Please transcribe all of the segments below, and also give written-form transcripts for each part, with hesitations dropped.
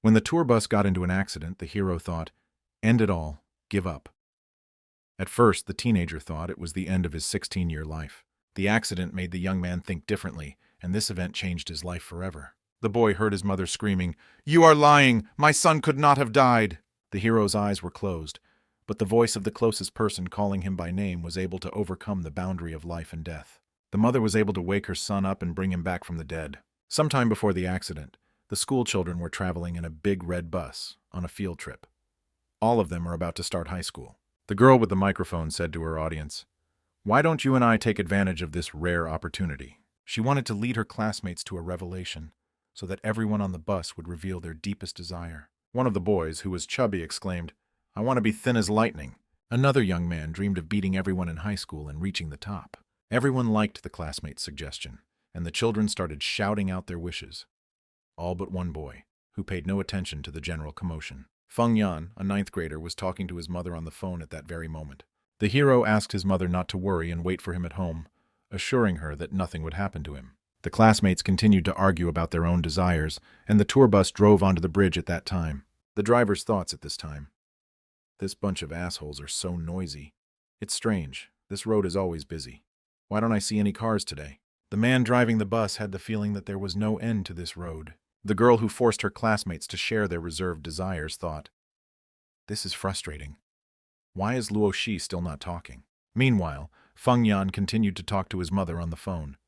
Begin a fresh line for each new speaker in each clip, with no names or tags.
When the tour bus got into an accident, the hero thought, "End it all, give up." At first, the teenager thought it was the end of his 16-year life. The accident made the young man think differently, and this event changed his life forever. The boy heard his mother screaming, "You are lying! My son could not have died!" The hero's eyes were closed, but the voice of the closest person calling him by name was able to overcome the boundary of life and death. The mother was able to wake her son up and bring him back from the dead. Sometime before the accident, the school children were traveling in a big red bus on a field trip. All of them are about to start high school. The girl with the microphone said to her audience, "Why don't you and I take advantage of this rare opportunity?" She wanted to lead her classmates to a revelation, so that everyone on the bus would reveal their deepest desire. One of the boys, who was chubby, exclaimed, "I want to be thin as lightning." Another young man dreamed of beating everyone in high school and reaching the top. Everyone liked the classmate's suggestion, and the children started shouting out their wishes. All but one boy, who paid no attention to the general commotion. Feng Yan, a 9th grader, was talking to his mother on the phone at that very moment. The hero asked his mother not to worry and wait for him at home, assuring her that nothing would happen to him. The classmates continued to argue about their own desires, and the tour bus drove onto the bridge at that time. The driver's thoughts at this time: "This bunch of assholes are so noisy. It's strange. This road is always busy. Why don't I see any cars today?" The man driving the bus had the feeling that there was no end to this road. The girl who forced her classmates to share their reserved desires thought, "This is frustrating. Why is Luo Shi still not talking?" Meanwhile, Feng Yan continued to talk to his mother on the phone.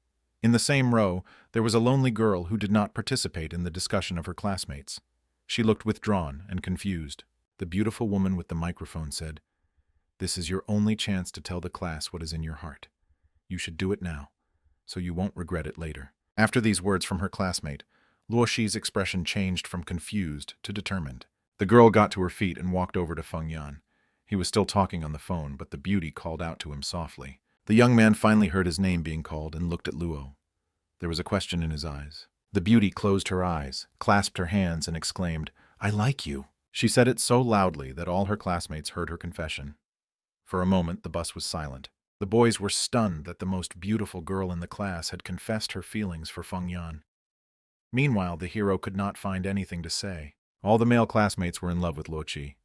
In the same row, there was a lonely girl who did not participate in the discussion of her classmates. She looked withdrawn and confused. The beautiful woman with the microphone said, "This is your only chance to tell the class what is in your heart. You should do it now, so you won't regret it later." After these words from her classmate, Luo Shi's expression changed from confused to determined. The girl got to her feet and walked over to Feng Yan. He was still talking on the phone, but the beauty called out to him softly. The young man finally heard his name being called and looked at Luo. There was a question in his eyes. The beauty closed her eyes, clasped her hands, and exclaimed, "I like you." She said it so loudly that all her classmates heard her confession. For a moment, the bus was silent. The boys were stunned that the most beautiful girl in the class had confessed her feelings for Feng Yan. Meanwhile, the hero could not find anything to say. All the male classmates were in love with Luo Shi.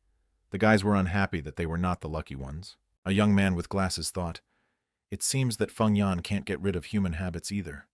The guys were unhappy that they were not the lucky ones. A young man with glasses thought, "It seems that Feng Yan can't get rid of human habits either.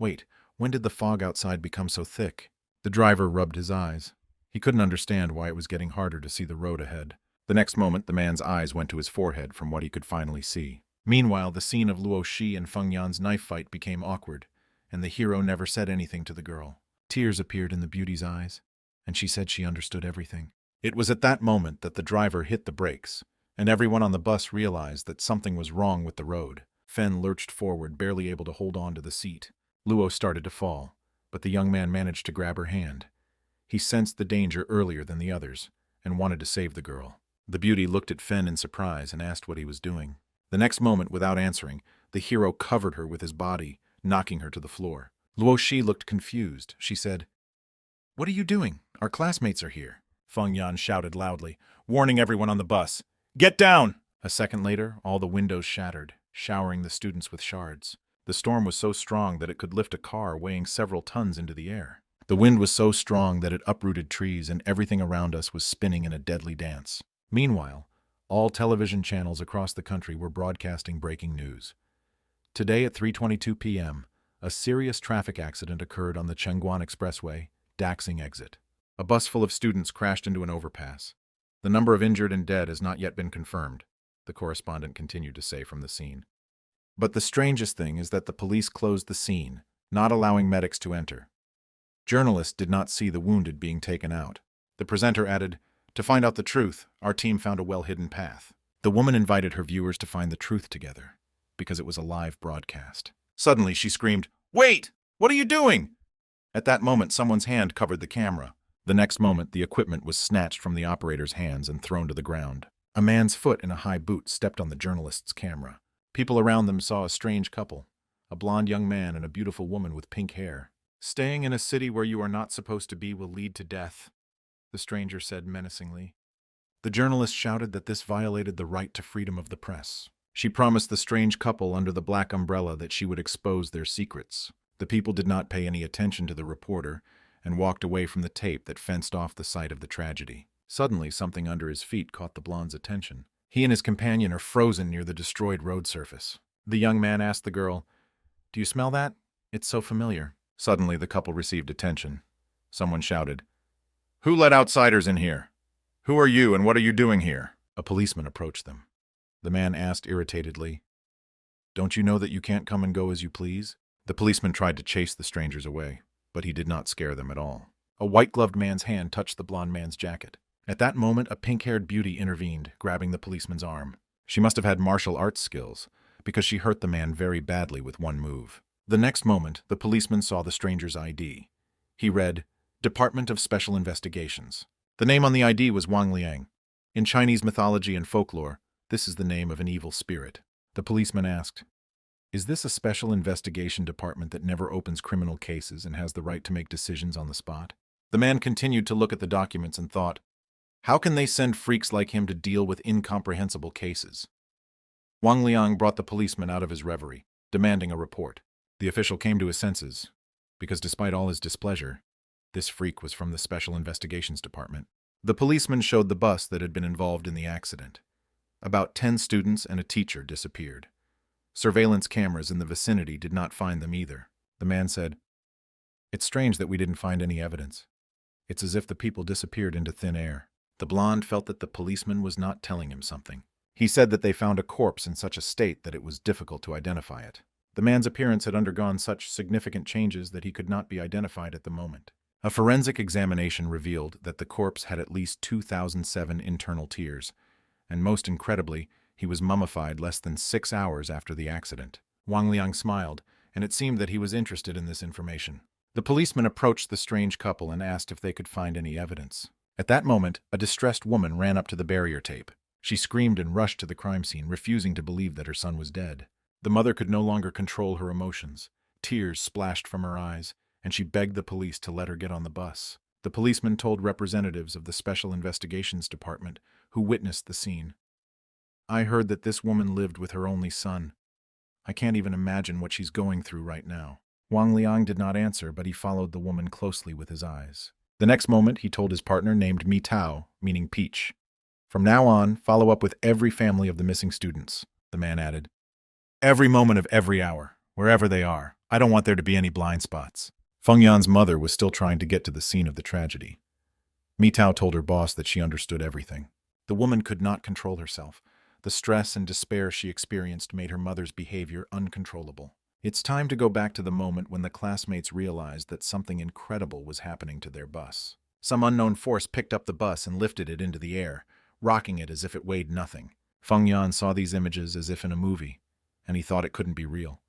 Wait, when did the fog outside become so thick?" The driver rubbed his eyes. He couldn't understand why it was getting harder to see the road ahead. The next moment, the man's eyes went to his forehead from what he could finally see. Meanwhile, the scene of Luo Shi and Feng Yan's knife fight became awkward, and the hero never said anything to the girl. Tears appeared in the beauty's eyes, and she said she understood everything. It was at that moment that the driver hit the brakes, and everyone on the bus realized that something was wrong with the road. Fen lurched forward, barely able to hold on to the seat. Luo started to fall, but the young man managed to grab her hand. He sensed the danger earlier than the others, and wanted to save the girl. The beauty looked at Fen in surprise and asked what he was doing. The next moment, without answering, the hero covered her with his body, knocking her to the floor. Luo Shi looked confused. She said, "What are you doing? Our classmates are here." Feng Yan shouted loudly, warning everyone on the bus, "Get down!" A second later, all the windows shattered, showering the students with shards. The storm was so strong that it could lift a car weighing several tons into the air. The wind was so strong that it uprooted trees, and everything around us was spinning in a deadly dance. Meanwhile, all television channels across the country were broadcasting breaking news. Today at 3:22 p.m., a serious traffic accident occurred on the Chengguan Expressway, Daxing exit. A bus full of students crashed into an overpass. The number of injured and dead has not yet been confirmed, the correspondent continued to say from the scene. But the strangest thing is that the police closed the scene, not allowing medics to enter. Journalists did not see the wounded being taken out. The presenter added, "To find out the truth, our team found a well-hidden path." The woman invited her viewers to find the truth together, because it was a live broadcast. Suddenly, she screamed, "Wait! What are you doing?" At that moment, someone's hand covered the camera. The next moment, the equipment was snatched from the operator's hands and thrown to the ground. A man's foot in a high boot stepped on the journalist's camera. People around them saw a strange couple, a blonde young man and a beautiful woman with pink hair. "Staying in a city where you are not supposed to be will lead to death," the stranger said menacingly. The journalist shouted that this violated the right to freedom of the press. She promised the strange couple under the black umbrella that she would expose their secrets. The people did not pay any attention to the reporter, and walked away from the tape that fenced off the site of the tragedy. Suddenly, something under his feet caught the blonde's attention. He and his companion are frozen near the destroyed road surface. The young man asked the girl, "Do you smell that? It's so familiar." Suddenly, the couple received attention. Someone shouted, "Who let outsiders in here? Who are you and what are you doing here?" A policeman approached them. The man asked irritatedly, "Don't you know that you can't come and go as you please?" The policeman tried to chase the strangers away, but he did not scare them at all. A white-gloved man's hand touched the blonde man's jacket. At that moment, a pink-haired beauty intervened, grabbing the policeman's arm. She must have had martial arts skills, because she hurt the man very badly with one move. The next moment, the policeman saw the stranger's ID. He read, "Department of Special Investigations." The name on the ID was Wang Liang. In Chinese mythology and folklore, this is the name of an evil spirit. The policeman asked, "Is this a special investigation department that never opens criminal cases and has the right to make decisions on the spot?" The man continued to look at the documents and thought, "How can they send freaks like him to deal with incomprehensible cases?" Wang Liang brought the policeman out of his reverie, demanding a report. The official came to his senses, because despite all his displeasure, this freak was from the Special Investigations Department. The policeman showed the bus that had been involved in the accident. About 10 students and a teacher disappeared. Surveillance cameras in the vicinity did not find them either. The man said, "It's strange that we didn't find any evidence. It's as if the people disappeared into thin air." The blonde felt that the policeman was not telling him something. He said that they found a corpse in such a state that it was difficult to identify it. The man's appearance had undergone such significant changes that he could not be identified at the moment. A forensic examination revealed that the corpse had at least 2007 internal tears, and most incredibly, he was mummified less than 6 hours after the accident. Wang Liang smiled, and it seemed that he was interested in this information. The policeman approached the strange couple and asked if they could find any evidence. At that moment, a distressed woman ran up to the barrier tape. She screamed and rushed to the crime scene, refusing to believe that her son was dead. The mother could no longer control her emotions. Tears splashed from her eyes, and she begged the police to let her get on the bus. The policeman told representatives of the Special Investigations Department who witnessed the scene, "I heard that this woman lived with her only son. I can't even imagine what she's going through right now." Wang Liang did not answer, but he followed the woman closely with his eyes. The next moment, he told his partner, named Mi Tao, meaning peach, "From now on, follow up with every family of the missing students." The man added, "Every moment of every hour, wherever they are. I don't want there to be any blind spots." Feng Yan's mother was still trying to get to the scene of the tragedy. Mi Tao told her boss that she understood everything. The woman could not control herself. The stress and despair she experienced made her mother's behavior uncontrollable. It's time to go back to the moment when the classmates realized that something incredible was happening to their bus. Some unknown force picked up the bus and lifted it into the air, rocking it as if it weighed nothing. Feng Yan saw these images as if in a movie, and he thought it couldn't be real.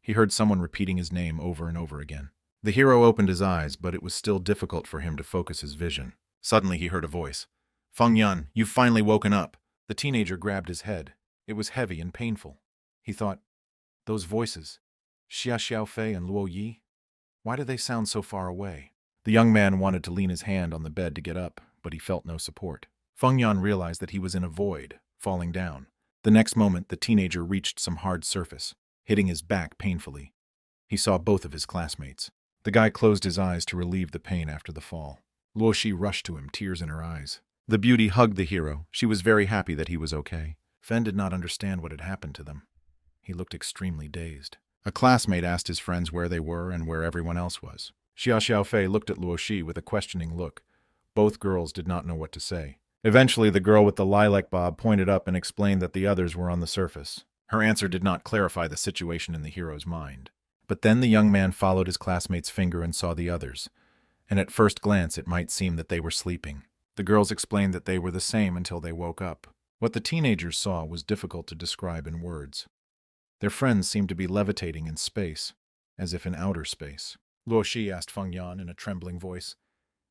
He heard someone repeating his name over and over again. The hero opened his eyes, but it was still difficult for him to focus his vision. Suddenly he heard a voice. "Feng Yan, you've finally woken up." The teenager grabbed his head. It was heavy and painful. He thought, those voices, Xia Xiaofei and Luo Yi, why do they sound so far away? The young man wanted to lean his hand on the bed to get up, but he felt no support. Feng Yan realized that he was in a void, falling down. The next moment, the teenager reached some hard surface, hitting his back painfully. He saw both of his classmates. The guy closed his eyes to relieve the pain after the fall. Luo Shi rushed to him, tears in her eyes. The beauty hugged the hero. She was very happy that he was okay. Fen did not understand what had happened to them. He looked extremely dazed. A classmate asked his friends where they were and where everyone else was. Xia Xiaofei looked at Luo Shi with a questioning look. Both girls did not know what to say. Eventually, the girl with the lilac bob pointed up and explained that the others were on the surface. Her answer did not clarify the situation in the hero's mind. But then the young man followed his classmate's finger and saw the others, and at first glance it might seem that they were sleeping. The girls explained that they were the same until they woke up. What the teenagers saw was difficult to describe in words. Their friends seemed to be levitating in space, as if in outer space. Luo Shi asked Feng Yan in a trembling voice,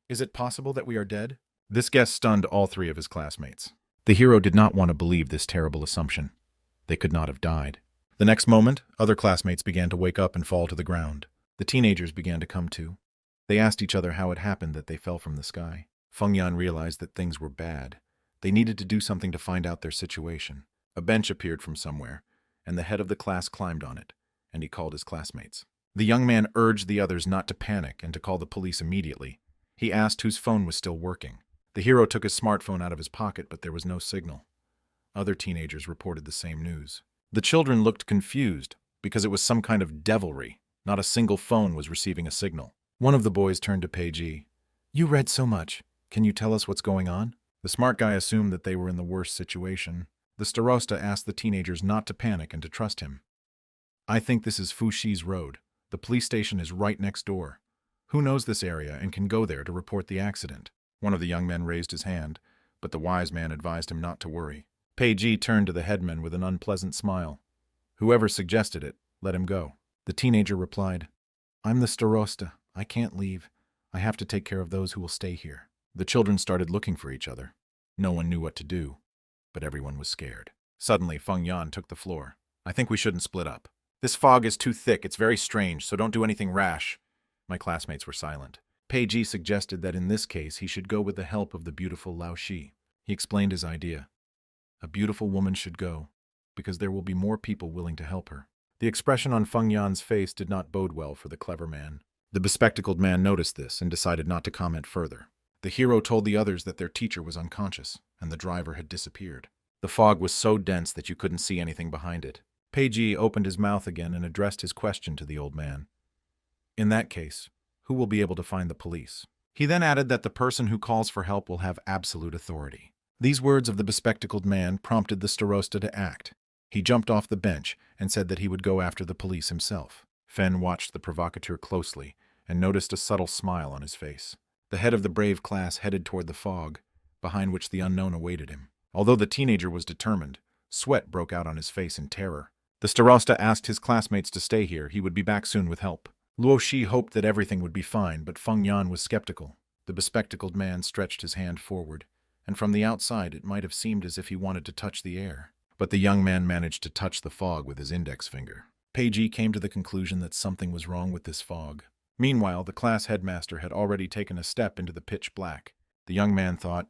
"Is it possible that we are dead?" This guess stunned all three of his classmates. The hero did not want to believe this terrible assumption. They could not have died. The next moment, other classmates began to wake up and fall to the ground. The teenagers began to come to. They asked each other how it happened that they fell from the sky. Feng Yan realized that things were bad. They needed to do something to find out their situation. A bench appeared from somewhere, and the head of the class climbed on it, and he called his classmates. The young man urged the others not to panic and to call the police immediately. He asked whose phone was still working. The hero took his smartphone out of his pocket, but there was no signal. Other teenagers reported the same news. The children looked confused because it was some kind of devilry. Not a single phone was receiving a signal. One of the boys turned to Page E. "You read so much. Can you tell us what's going on?" The smart guy assumed that they were in the worst situation. The starosta asked the teenagers not to panic and to trust him. "I think this is Fushi's Road. The police station is right next door. Who knows this area and can go there to report the accident?" One of the young men raised his hand, but the wise man advised him not to worry. Page E turned to the headman with an unpleasant smile. "Whoever suggested it, let him go." The teenager replied, "I'm the starosta. I can't leave. I have to take care of those who will stay here." The children started looking for each other. No one knew what to do, but everyone was scared. Suddenly, Feng Yan took the floor. "I think we shouldn't split up. This fog is too thick. It's very strange, so don't do anything rash." My classmates were silent. Page E suggested that in this case he should go with the help of the beautiful Lao Shi. He explained his idea. A beautiful woman should go, because there will be more people willing to help her. The expression on Feng Yan's face did not bode well for the clever man. The bespectacled man noticed this and decided not to comment further. The hero told the others that their teacher was unconscious, and the driver had disappeared. The fog was so dense that you couldn't see anything behind it. Page E opened his mouth again and addressed his question to the old man. "In that case, who will be able to find the police?" He then added that the person who calls for help will have absolute authority. These words of the bespectacled man prompted the starosta to act. He jumped off the bench and said that he would go after the police himself. Fen watched the provocateur closely and noticed a subtle smile on his face. The head of the brave class headed toward the fog, behind which the unknown awaited him. Although the teenager was determined, sweat broke out on his face in terror. The starosta asked his classmates to stay here. He would be back soon with help. Luo Shi hoped that everything would be fine, but Feng Yan was skeptical. The bespectacled man stretched his hand forward, and from the outside it might have seemed as if he wanted to touch the air. But the young man managed to touch the fog with his index finger. Page E came to the conclusion that something was wrong with this fog. Meanwhile, the class headmaster had already taken a step into the pitch black. The young man thought,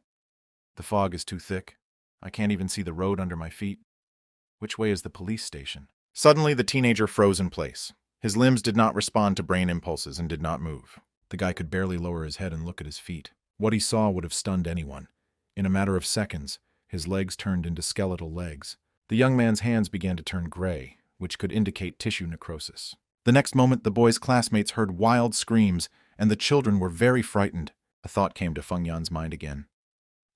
"The fog is too thick. I can't even see the road under my feet. Which way is the police station?" Suddenly, the teenager froze in place. His limbs did not respond to brain impulses and did not move. The guy could barely lower his head and look at his feet. What he saw would have stunned anyone. In a matter of seconds, his legs turned into skeletal legs. The young man's hands began to turn gray, which could indicate tissue necrosis. The next moment, the boy's classmates heard wild screams, and the children were very frightened. A thought came to Feng Yan's mind again.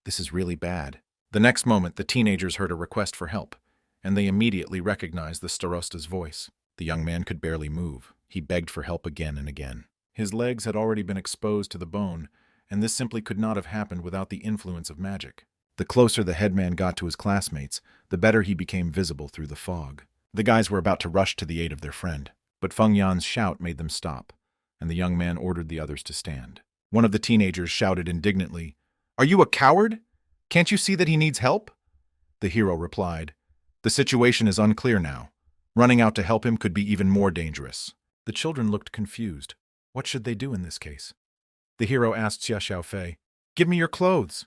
This is really bad. The next moment, the teenagers heard a request for help, and they immediately recognized the starosta's voice. The young man could barely move. He begged for help again and again. His legs had already been exposed to the bone, and this simply could not have happened without the influence of magic. The closer the headman got to his classmates, the better he became visible through the fog. The guys were about to rush to the aid of their friend, but Feng Yan's shout made them stop, and the young man ordered the others to stand. One of the teenagers shouted indignantly, "Are you a coward? Can't you see that he needs help?" The hero replied, "The situation is unclear now. Running out to help him could be even more dangerous." The children looked confused. What should they do in this case? The hero asked Xia Xiaofei, "Give me your clothes."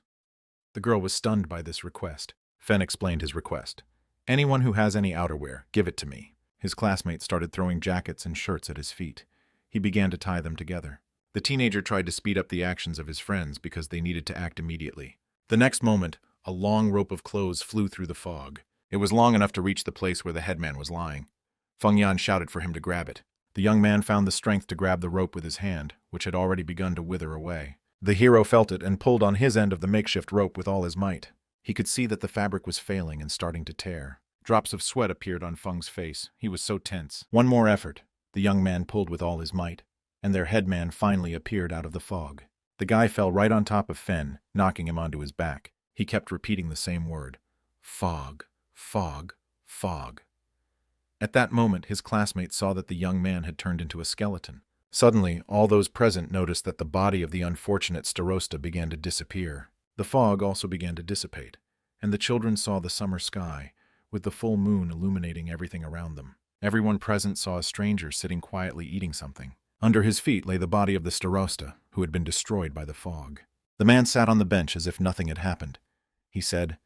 The girl was stunned by this request. Fen explained his request. "Anyone who has any outerwear, give it to me." His classmates started throwing jackets and shirts at his feet. He began to tie them together. The teenager tried to speed up the actions of his friends because they needed to act immediately. The next moment, a long rope of clothes flew through the fog. It was long enough to reach the place where the headman was lying. Feng Yan shouted for him to grab it. The young man found the strength to grab the rope with his hand, which had already begun to wither away. The hero felt it and pulled on his end of the makeshift rope with all his might. He could see that the fabric was failing and starting to tear. Drops of sweat appeared on Feng's face. He was so tense. One more effort. The young man pulled with all his might, and their headman finally appeared out of the fog. The guy fell right on top of Fen, knocking him onto his back. He kept repeating the same word. Fog, fog, fog. At that moment, his classmates saw that the young man had turned into a skeleton. Suddenly, all those present noticed that the body of the unfortunate starosta began to disappear. The fog also began to dissipate, and the children saw the summer sky, with the full moon illuminating everything around them. Everyone present saw a stranger sitting quietly eating something. Under his feet lay the body of the starosta, who had been destroyed by the fog. The man sat on the bench as if nothing had happened. He said,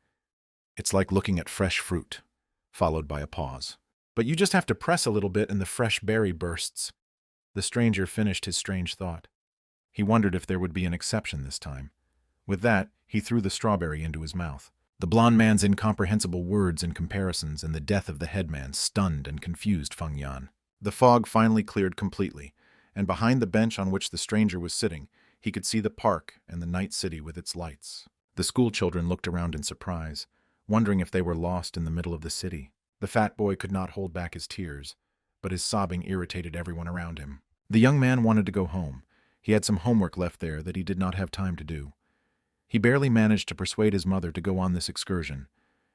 "It's like looking at fresh fruit," followed by a pause. "But you just have to press a little bit and the fresh berry bursts." The stranger finished his strange thought. He wondered if there would be an exception this time. With that, he threw the strawberry into his mouth. The blond man's incomprehensible words and comparisons and the death of the headman stunned and confused Feng Yan. The fog finally cleared completely, and behind the bench on which the stranger was sitting, he could see the park and the night city with its lights. The school children looked around in surprise, wondering if they were lost in the middle of the city. The fat boy could not hold back his tears, but his sobbing irritated everyone around him. The young man wanted to go home. He had some homework left there that he did not have time to do. He barely managed to persuade his mother to go on this excursion,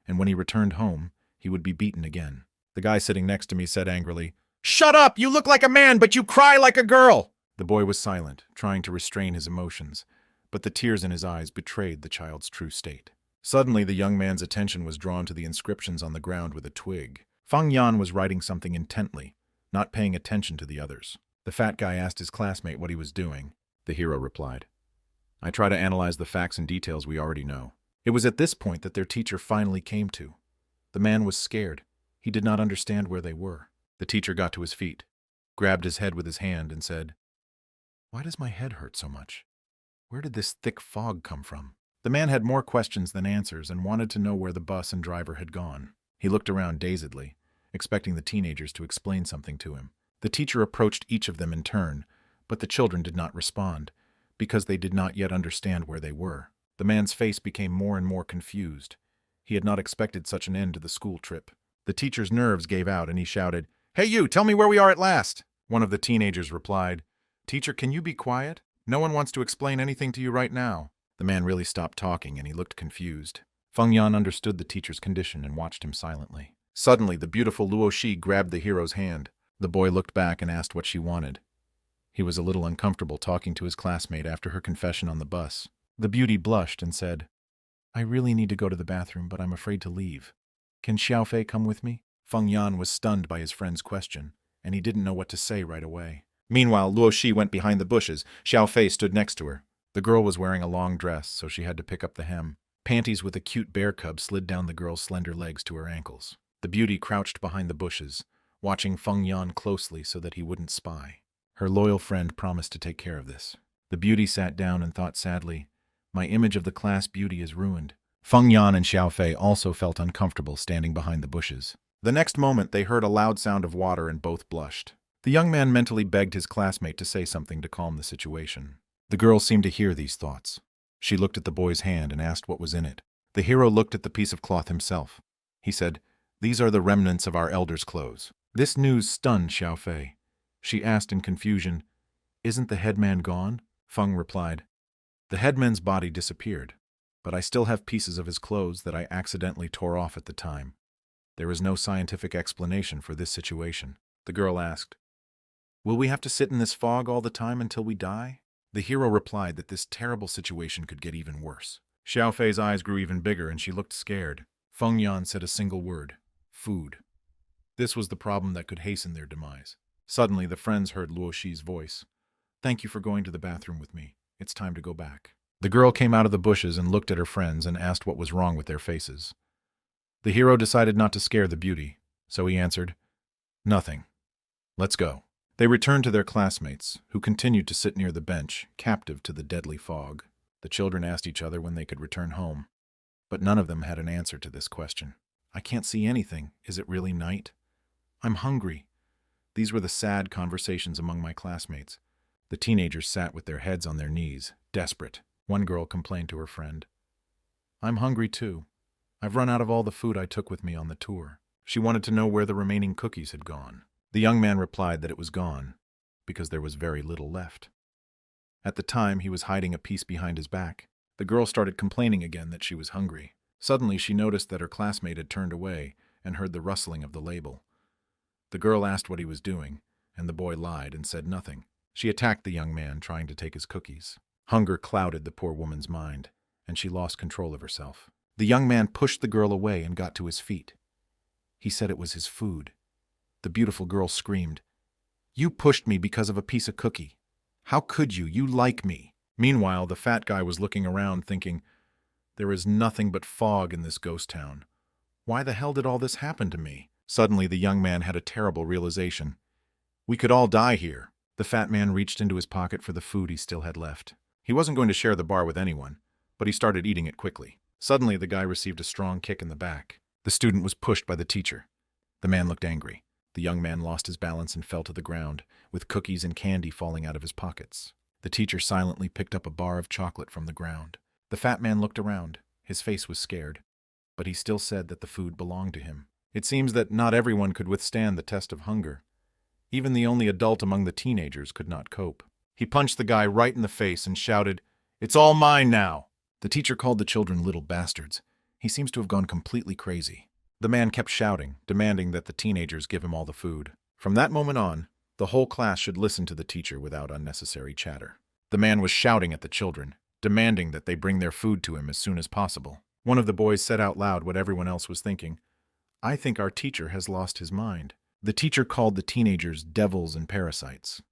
and when he returned home, he would be beaten again. The guy sitting next to me said angrily, "Shut up! You look like a man, but you cry like a girl!" The boy was silent, trying to restrain his emotions, but the tears in his eyes betrayed the child's true state. Suddenly, the young man's attention was drawn to the inscriptions on the ground with a twig. Feng Yan was writing something intently, not paying attention to the others. The fat guy asked his classmate what he was doing. The hero replied, "I try to analyze the facts and details we already know." It was at this point that their teacher finally came to. The man was scared. He did not understand where they were. The teacher got to his feet, grabbed his head with his hand, and said, "Why does my head hurt so much? Where did this thick fog come from?" The man had more questions than answers and wanted to know where the bus and driver had gone. He looked around dazedly, expecting the teenagers to explain something to him. The teacher approached each of them in turn, but the children did not respond, because they did not yet understand where they were. The man's face became more and more confused. He had not expected such an end to the school trip. The teacher's nerves gave out and he shouted, "Hey you, tell me where we are at last!" One of the teenagers replied, "Teacher, can you be quiet? No one wants to explain anything to you right now." The man really stopped talking and he looked confused. Feng Yan understood the teacher's condition and watched him silently. Suddenly, the beautiful Luo Shi grabbed the hero's hand. The boy looked back and asked what she wanted. He was a little uncomfortable talking to his classmate after her confession on the bus. The beauty blushed and said, "I really need to go to the bathroom, but I'm afraid to leave. Can Xiaofei come with me?" Feng Yan was stunned by his friend's question, and he didn't know what to say right away. Meanwhile, Luo Shi went behind the bushes. Xiaofei stood next to her. The girl was wearing a long dress, so she had to pick up the hem. Panties with a cute bear cub slid down the girl's slender legs to her ankles. The beauty crouched behind the bushes, watching Feng Yan closely so that he wouldn't spy. Her loyal friend promised to take care of this. The beauty sat down and thought sadly, "My image of the class beauty is ruined." Feng Yan and Xiaofei also felt uncomfortable standing behind the bushes. The next moment, they heard a loud sound of water and both blushed. The young man mentally begged his classmate to say something to calm the situation. The girl seemed to hear these thoughts. She looked at the boy's hand and asked what was in it. The hero looked at the piece of cloth himself. He said, "These are the remnants of our elders' clothes." This news stunned Xiaofei. She asked in confusion, "Isn't the headman gone?" Feng replied, "The headman's body disappeared, but I still have pieces of his clothes that I accidentally tore off at the time. There is no scientific explanation for this situation." The girl asked, "Will we have to sit in this fog all the time until we die?" The hero replied that this terrible situation could get even worse. Xiaofei's eyes grew even bigger and she looked scared. Feng Yan said a single word, "Food." This was the problem that could hasten their demise. Suddenly, the friends heard Luo Shi's voice. "Thank you for going to the bathroom with me. It's time to go back." The girl came out of the bushes and looked at her friends and asked what was wrong with their faces. The hero decided not to scare the beauty, so he answered, "Nothing. Let's go." They returned to their classmates, who continued to sit near the bench, captive to the deadly fog. The children asked each other when they could return home, but none of them had an answer to this question. "I can't see anything. Is it really night? I'm hungry." These were the sad conversations among my classmates. The teenagers sat with their heads on their knees, desperate. One girl complained to her friend, "I'm hungry too. I've run out of all the food I took with me on the tour." She wanted to know where the remaining cookies had gone. The young man replied that it was gone, because there was very little left. At the time, he was hiding a piece behind his back. The girl started complaining again that she was hungry. Suddenly, she noticed that her classmate had turned away and heard the rustling of the label. The girl asked what he was doing, and the boy lied and said nothing. She attacked the young man, trying to take his cookies. Hunger clouded the poor woman's mind, and she lost control of herself. The young man pushed the girl away and got to his feet. He said it was his food. The beautiful girl screamed, "You pushed me because of a piece of cookie. How could you? You like me." Meanwhile, the fat guy was looking around thinking, "There is nothing but fog in this ghost town. Why the hell did all this happen to me?" Suddenly, the young man had a terrible realization. "We could all die here. The fat man reached into his pocket for the food he still had left. He wasn't going to share the bar with anyone, but he started eating it quickly. Suddenly, the guy received a strong kick in the back. The student was pushed by the teacher. The man looked angry. The young man lost his balance and fell to the ground, with cookies and candy falling out of his pockets. The teacher silently picked up a bar of chocolate from the ground. The fat man looked around. His face was scared, but he still said that the food belonged to him. It seems that not everyone could withstand the test of hunger. Even the only adult among the teenagers could not cope. He punched the guy right in the face and shouted, "It's all mine now!" The teacher called the children little bastards. He seems to have gone completely crazy. The man kept shouting, demanding that the teenagers give him all the food. From that moment on, the whole class should listen to the teacher without unnecessary chatter. The man was shouting at the children, demanding that they bring their food to him as soon as possible. One of the boys said out loud what everyone else was thinking. "I think our teacher has lost his mind." The teacher called the teenagers devils and parasites.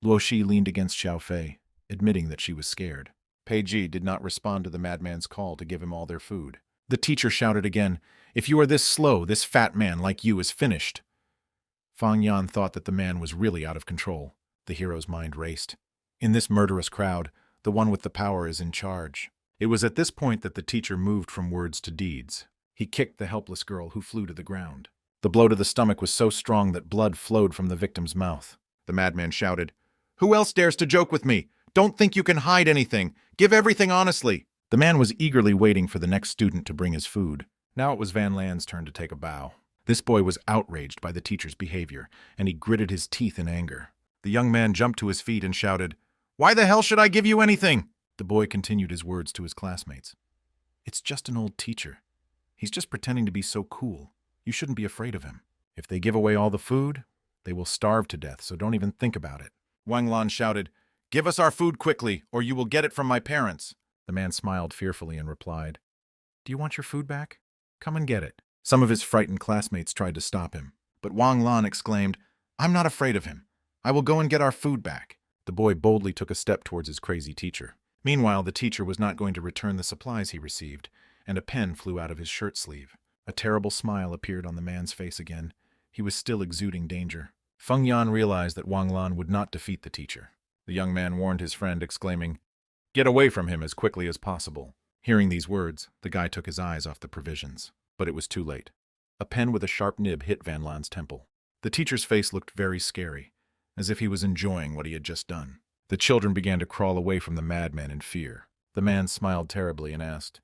Luo Shi leaned against Xiao Fei, admitting that she was scared. Pei Ji did not respond to the madman's call to give him all their food. The teacher shouted again, "If you are this slow, this fat man like you is finished." Fang Yan thought that the man was really out of control. The hero's mind raced. In this murderous crowd, the one with the power is in charge. It was at this point that the teacher moved from words to deeds. He kicked the helpless girl who flew to the ground. The blow to the stomach was so strong that blood flowed from the victim's mouth. The madman shouted, "Who else dares to joke with me? Don't think you can hide anything. Give everything honestly." The man was eagerly waiting for the next student to bring his food. Now it was Van Lan's turn to take a bow. This boy was outraged by the teacher's behavior, and he gritted his teeth in anger. The young man jumped to his feet and shouted, "Why the hell should I give you anything?" The boy continued his words to his classmates. "It's just an old teacher. He's just pretending to be so cool. You shouldn't be afraid of him. If they give away all the food, they will starve to death, so don't even think about it." Wang Lan shouted, "Give us our food quickly, or you will get it from my parents." The man smiled fearfully and replied, "Do you want your food back? Come and get it." Some of his frightened classmates tried to stop him, but Wang Lan exclaimed, "I'm not afraid of him. I will go and get our food back." The boy boldly took a step towards his crazy teacher. Meanwhile, the teacher was not going to return the supplies he received, and a pen flew out of his shirt sleeve. A terrible smile appeared on the man's face again. He was still exuding danger. Feng Yan realized that Wang Lan would not defeat the teacher. The young man warned his friend, exclaiming, "Get away from him as quickly as possible." Hearing these words, the guy took his eyes off the provisions. But it was too late. A pen with a sharp nib hit Van Lan's temple. The teacher's face looked very scary, as if he was enjoying what he had just done. The children began to crawl away from the madman in fear. The man smiled terribly and asked,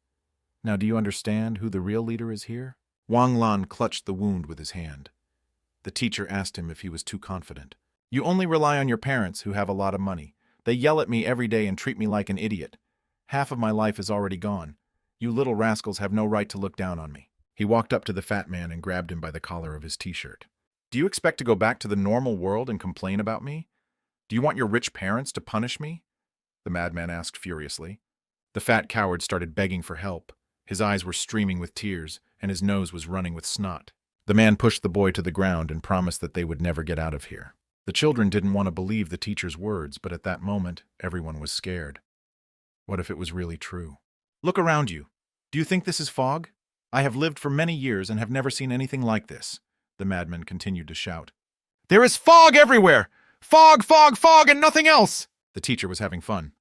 "Now do you understand who the real leader is here?" Wang Lan clutched the wound with his hand. The teacher asked him if he was too confident. "You only rely on your parents, who have a lot of money. They yell at me every day and treat me like an idiot. Half of my life is already gone. You little rascals have no right to look down on me." He walked up to the fat man and grabbed him by the collar of his t-shirt. "Do you expect to go back to the normal world and complain about me? Do you want your rich parents to punish me?" the madman asked furiously. The fat coward started begging for help. His eyes were streaming with tears, and his nose was running with snot. The man pushed the boy to the ground and promised that they would never get out of here. The children didn't want to believe the teacher's words, but at that moment, everyone was scared. What if it was really true? "Look around you. Do you think this is fog? I have lived for many years and have never seen anything like this," the madman continued to shout. "There is fog everywhere! Fog, fog, fog, and nothing else!" The teacher was having fun.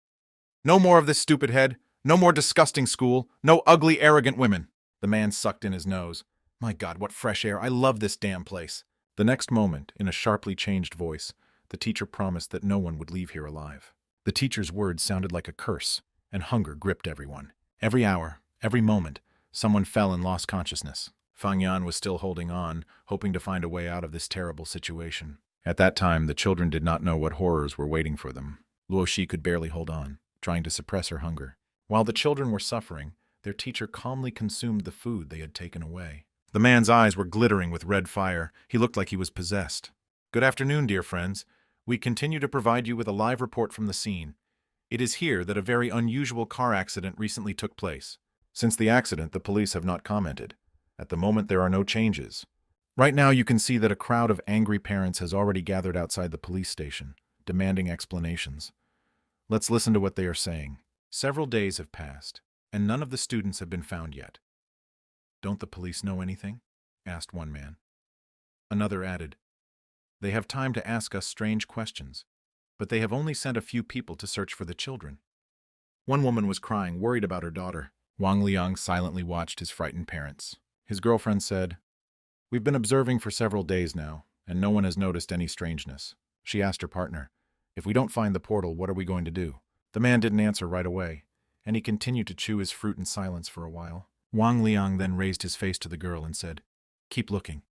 "No more of this stupid head. No more disgusting school. No ugly, arrogant women." The man sucked in his nose. "My God, what fresh air. I love this damn place." The next moment, in a sharply changed voice, the teacher promised that no one would leave here alive. The teacher's words sounded like a curse, and hunger gripped everyone. Every hour, every moment, someone fell and lost consciousness. Fang Yan was still holding on, hoping to find a way out of this terrible situation. At that time, the children did not know what horrors were waiting for them. Luo Shi could barely hold on, trying to suppress her hunger. While the children were suffering, their teacher calmly consumed the food they had taken away. The man's eyes were glittering with red fire. He looked like he was possessed. "Good afternoon, dear friends. We continue to provide you with a live report from the scene. It is here that a very unusual car accident recently took place. Since the accident, the police have not commented. At the moment, there are no changes. Right now, you can see that a crowd of angry parents has already gathered outside the police station, demanding explanations. Let's listen to what they are saying. Several days have passed, and none of the students have been found yet." "Don't the police know anything?" asked one man. Another added, "They have time to ask us strange questions. but they have only sent a few people to search for the children. One woman was crying, worried about her daughter. Wang Liang silently watched his frightened parents. His girlfriend said, "We've been observing for several days now, and no one has noticed any strangeness." She asked her partner, "If we don't find the portal, what are we going to do?" The man didn't answer right away, and he continued to chew his fruit in silence for a while. Wang Liang then raised his face to the girl and said, "Keep looking.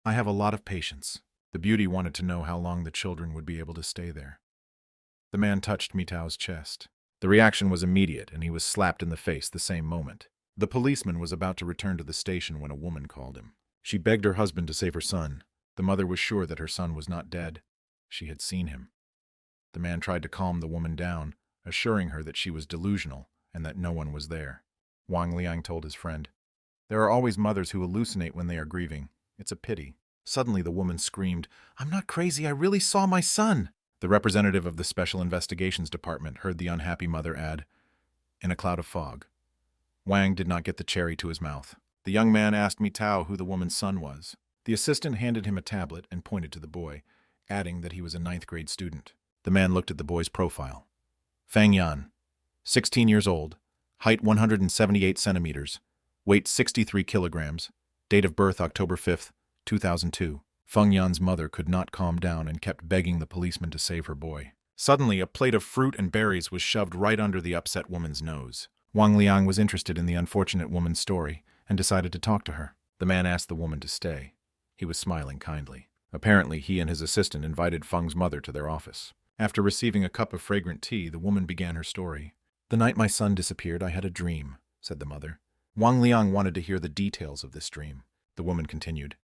I have a lot of patience." The beauty wanted to know how long the children would be able to stay there. The man touched Mitao's chest. The reaction was immediate, and he was slapped in the face the same moment. The policeman was about to return to the station when a woman called him. She begged her husband to save her son. The mother was sure that her son was not dead. She had seen him. The man tried to calm the woman down, assuring her that she was delusional and that no one was there. Wang Liang told his friend, "There are always mothers who hallucinate when they are grieving. It's a pity." Suddenly the woman screamed, "I'm not crazy, I really saw my son!" The representative of the Special Investigations Department heard the unhappy mother add, "In a cloud of fog." Wang did not get the cherry to his mouth. The young man asked Mitao who the woman's son was. The assistant handed him a tablet and pointed to the boy, adding that he was a 9th grade student. The man looked at the boy's profile. Fang Yan, 16 years old, height 178 centimeters, weight 63 kilograms, date of birth October 5th, 2002. Feng Yan's mother could not calm down and kept begging the policeman to save her boy. Suddenly, a plate of fruit and berries was shoved right under the upset woman's nose. Wang Liang was interested in the unfortunate woman's story and decided to talk to her. The man asked the woman to stay. He was smiling kindly. Apparently, he and his assistant invited Feng's mother to their office. After receiving a cup of fragrant tea, the woman began her story. "The night my son disappeared, I had a dream," said the mother. Wang Liang wanted to hear the details of this dream. The woman continued,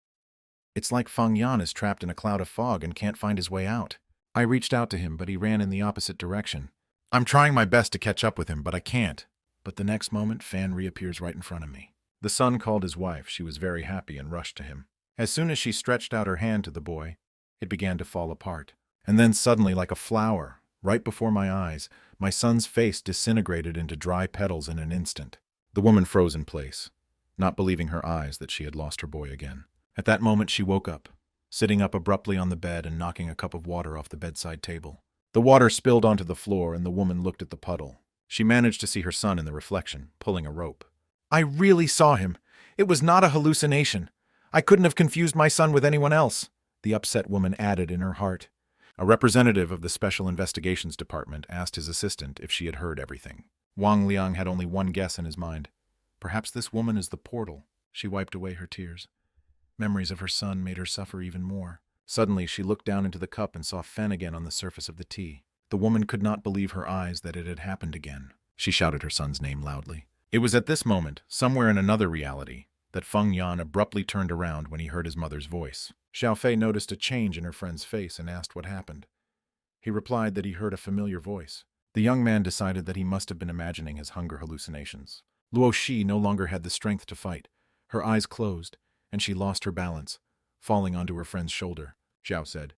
"It's like Feng Yan is trapped in a cloud of fog and can't find his way out. I reached out to him, but he ran in the opposite direction. I'm trying my best to catch up with him, but I can't." But the next moment, Fan reappears right in front of me. The son called his wife. She was very happy and rushed to him. As soon as she stretched out her hand to the boy, it began to fall apart. And then suddenly, like a flower, right before my eyes, my son's face disintegrated into dry petals in an instant. The woman froze in place, not believing her eyes that she had lost her boy again. At that moment, she woke up, sitting up abruptly on the bed and knocking a cup of water off the bedside table. The water spilled onto the floor, and the woman looked at the puddle. She managed to see her son in the reflection, pulling a rope. "I really saw him. It was not a hallucination. I couldn't have confused my son with anyone else," the upset woman added in her heart. A representative of the Special Investigations Department asked his assistant if she had heard everything. Wang Liang had only one guess in his mind. Perhaps this woman is the portal. She wiped away her tears. Memories of her son made her suffer even more. Suddenly, she looked down into the cup and saw Fen again on the surface of the tea. The woman could not believe her eyes that it had happened again. She shouted her son's name loudly. It was at this moment, somewhere in another reality, that Feng Yan abruptly turned around when he heard his mother's voice. Xiao Fei noticed a change in her friend's face and asked what happened. He replied that he heard a familiar voice. The young man decided that he must have been imagining his hunger hallucinations. Luo Shi no longer had the strength to fight. Her eyes closed, and she lost her balance, falling onto her friend's shoulder. Xiao said,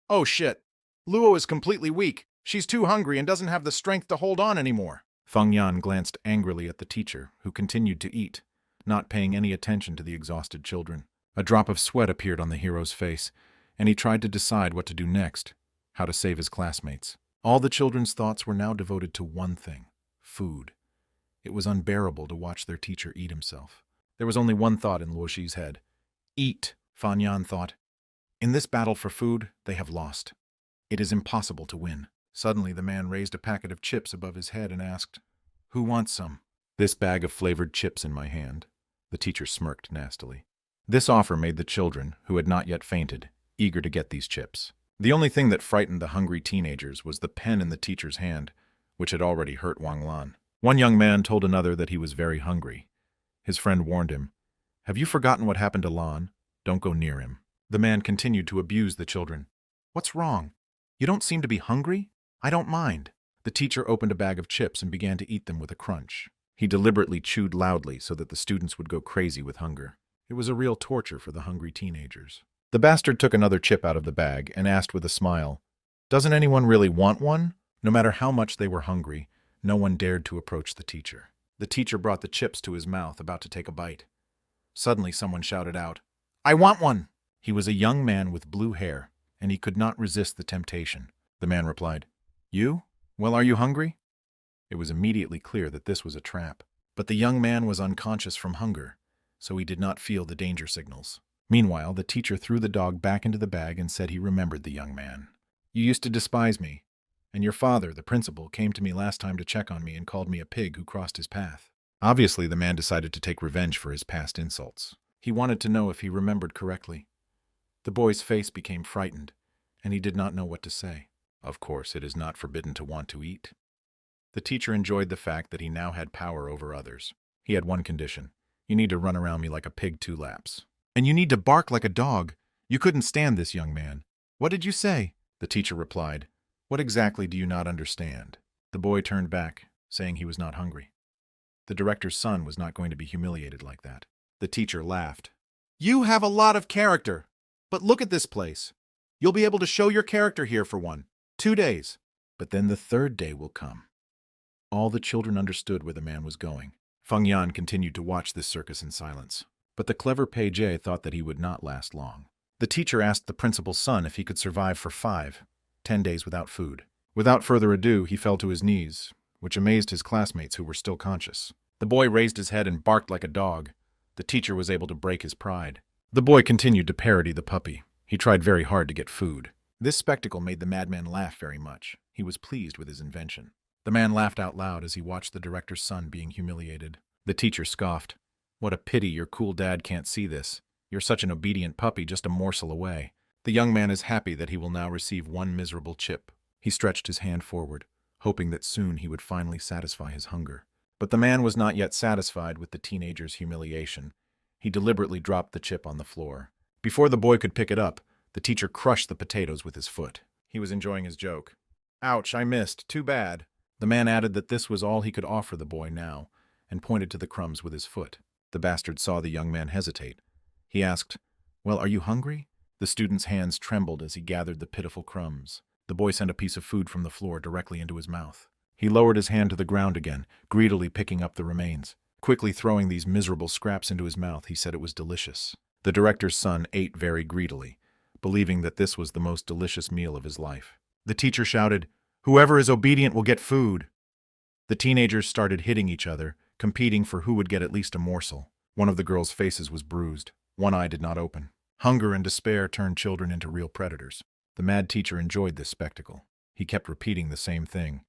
"Oh shit! Luo is completely weak. She's too hungry and doesn't have the strength to hold on anymore." Feng Yan glanced angrily at the teacher, who continued to eat, not paying any attention to the exhausted children. A drop of sweat appeared on the hero's face, and he tried to decide what to do next, how to save his classmates. All the children's thoughts were now devoted to one thing: food. It was unbearable to watch their teacher eat himself. There was only one thought in Luo Shi's head. Eat, Fan Yan thought. In this battle for food, they have lost. It is impossible to win. Suddenly, the man raised a packet of chips above his head and asked, "Who wants some?" "This bag of flavored chips in my hand." The teacher smirked nastily. This offer made the children, who had not yet fainted, eager to get these chips. The only thing that frightened the hungry teenagers was the pen in the teacher's hand, which had already hurt Wang Lan. One young man told another that he was very hungry. His friend warned him, "Have you forgotten what happened to Lan? Don't go near him." The man continued to abuse the children. "What's wrong? You don't seem to be hungry? I don't mind." The teacher opened a bag of chips and began to eat them with a crunch. He deliberately chewed loudly so that the students would go crazy with hunger. It was a real torture for the hungry teenagers. The bastard took another chip out of the bag and asked with a smile, "Doesn't anyone really want one?" No matter how much they were hungry, no one dared to approach the teacher. The teacher brought the chips to his mouth, about to take a bite. Suddenly someone shouted out, "I want one!" He was a young man with blue hair, and he could not resist the temptation. The man replied, "You? Well, are you hungry?" It was immediately clear that this was a trap. But the young man was unconscious from hunger, so he did not feel the danger signals. Meanwhile, the teacher threw the dog back into the bag and said he remembered the young man. "You used to despise me, and your father, the principal, came to me last time to check on me and called me a pig who crossed his path." Obviously, the man decided to take revenge for his past insults. He wanted to know if he remembered correctly. The boy's face became frightened, and he did not know what to say. Of course, it is not forbidden to want to eat. The teacher enjoyed the fact that he now had power over others. He had one condition. "You need to run around me like a pig 2 laps. And you need to bark like a dog. You couldn't stand this, young man." "What did you say?" The teacher replied. "What exactly do you not understand?" The boy turned back, saying he was not hungry. The director's son was not going to be humiliated like that. The teacher laughed. "You have a lot of character. But look at this place. You'll be able to show your character here for 2 days. But then the 3rd day will come." All the children understood where the man was going. Feng Yan continued to watch this circus in silence. But the clever Pei Jie thought that he would not last long. The teacher asked the principal's son if he could survive for 10 days without food. Without further ado, he fell to his knees, which amazed his classmates who were still conscious. The boy raised his head and barked like a dog. The teacher was able to break his pride. The boy continued to parody the puppy. He tried very hard to get food. This spectacle made the madman laugh very much. He was pleased with his invention. The man laughed out loud as he watched the director's son being humiliated. The teacher scoffed. "What a pity your cool dad can't see this. You're such an obedient puppy, just a morsel away." The young man is happy that he will now receive 1 miserable chip. He stretched his hand forward, hoping that soon he would finally satisfy his hunger. But the man was not yet satisfied with the teenager's humiliation. He deliberately dropped the chip on the floor. Before the boy could pick it up, the teacher crushed the potatoes with his foot. He was enjoying his joke. "Ouch, I missed. Too bad." The man added that this was all he could offer the boy now, and pointed to the crumbs with his foot. The bastard saw the young man hesitate. He asked, "Well, are you hungry?" The student's hands trembled as he gathered the pitiful crumbs. The boy sent a piece of food from the floor directly into his mouth. He lowered his hand to the ground again, greedily picking up the remains. Quickly throwing these miserable scraps into his mouth, he said it was delicious. The director's son ate very greedily, believing that this was the most delicious meal of his life. The teacher shouted, "Whoever is obedient will get food." The teenagers started hitting each other, competing for who would get at least a morsel. One of the girls' faces was bruised. One eye did not open. Hunger and despair turned children into real predators. The mad teacher enjoyed this spectacle. He kept repeating the same thing.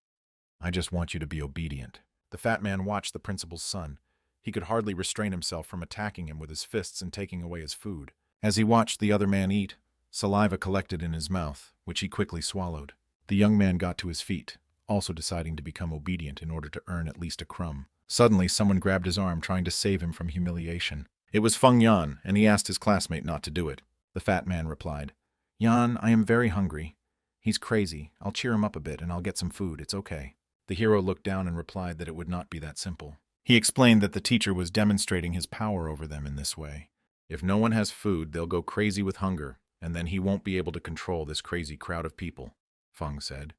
"I just want you to be obedient." The fat man watched the principal's son. He could hardly restrain himself from attacking him with his fists and taking away his food. As he watched the other man eat, saliva collected in his mouth, which he quickly swallowed. The young man got to his feet, also deciding to become obedient in order to earn at least a crumb. Suddenly, someone grabbed his arm, trying to save him from humiliation. It was Feng Yan, and he asked his classmate not to do it. The fat man replied, "Yan, I am very hungry. He's crazy. I'll cheer him up a bit and I'll get some food. It's okay." The hero looked down and replied that it would not be that simple. He explained that the teacher was demonstrating his power over them in this way. If no one has food, they'll go crazy with hunger, and then he won't be able to control this crazy crowd of people, Feng said.